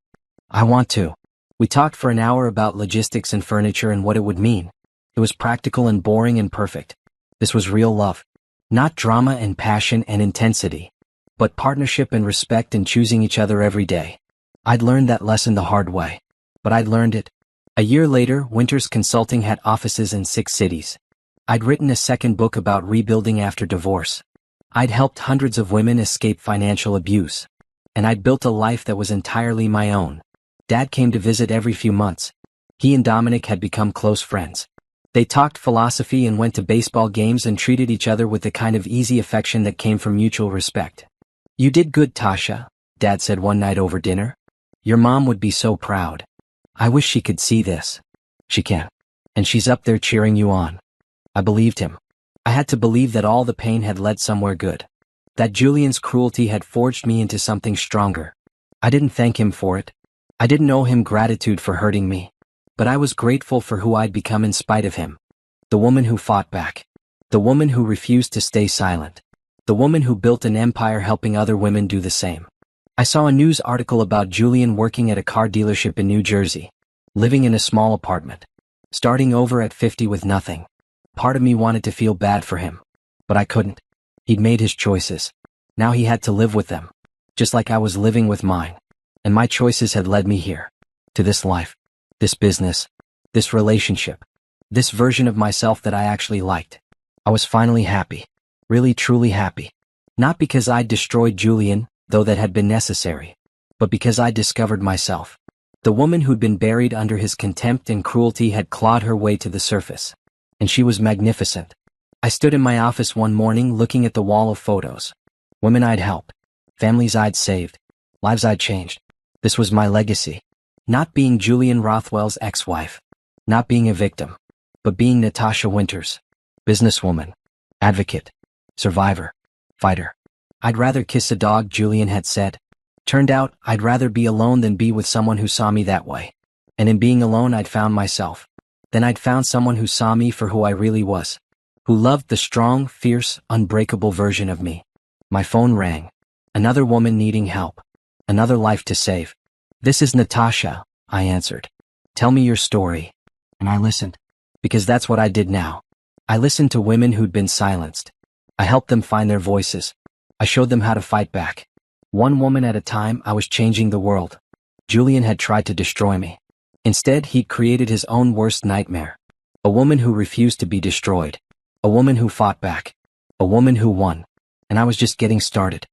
I want to. We talked for an hour about logistics and furniture and what it would mean. It was practical and boring and perfect. This was real love. Not drama and passion and intensity, but partnership and respect and choosing each other every day. I'd learned that lesson the hard way. But I'd learned it. A year later, Winters Consulting had offices in 6 cities. I'd written a second book about rebuilding after divorce. I'd helped hundreds of women escape financial abuse. And I'd built a life that was entirely my own. Dad came to visit every few months. He and Dominic had become close friends. They talked philosophy and went to baseball games and treated each other with the kind of easy affection that came from mutual respect. You did good, Tasha, Dad said one night over dinner. Your mom would be so proud. I wish she could see this. She can. And she's up there cheering you on. I believed him. I had to believe that all the pain had led somewhere good. That Julian's cruelty had forged me into something stronger. I didn't thank him for it. I didn't owe him gratitude for hurting me. But I was grateful for who I'd become in spite of him. The woman who fought back. The woman who refused to stay silent. The woman who built an empire helping other women do the same. I saw a news article about Julian working at a car dealership in New Jersey. Living in a small apartment. Starting over at 50 with nothing. Part of me wanted to feel bad for him. But I couldn't. He'd made his choices. Now he had to live with them. Just like I was living with mine. And my choices had led me here. To this life. This business. This relationship. This version of myself that I actually liked. I was finally happy. Really truly happy. Not because I'd destroyed Julian, though that had been necessary. But because I discovered myself. The woman who'd been buried under his contempt and cruelty had clawed her way to the surface. And she was magnificent. I stood in my office one morning looking at the wall of photos. Women I'd helped. Families I'd saved. Lives I'd changed. This was my legacy. Not being Julian Rothwell's ex-wife. Not being a victim. But being Natasha Winters. Businesswoman. Advocate. Survivor. Fighter. I'd rather kiss a dog, Julian had said. Turned out, I'd rather be alone than be with someone who saw me that way. And in being alone, I'd found myself. Then I'd found someone who saw me for who I really was. Who loved the strong, fierce, unbreakable version of me. My phone rang. Another woman needing help. Another life to save. This is Natasha, I answered. Tell me your story. And I listened. Because that's what I did now. I listened to women who'd been silenced. I helped them find their voices. I showed them how to fight back. One woman at a time, I was changing the world. Julian had tried to destroy me. Instead, he'd created his own worst nightmare. A woman who refused to be destroyed. A woman who fought back. A woman who won. And I was just getting started.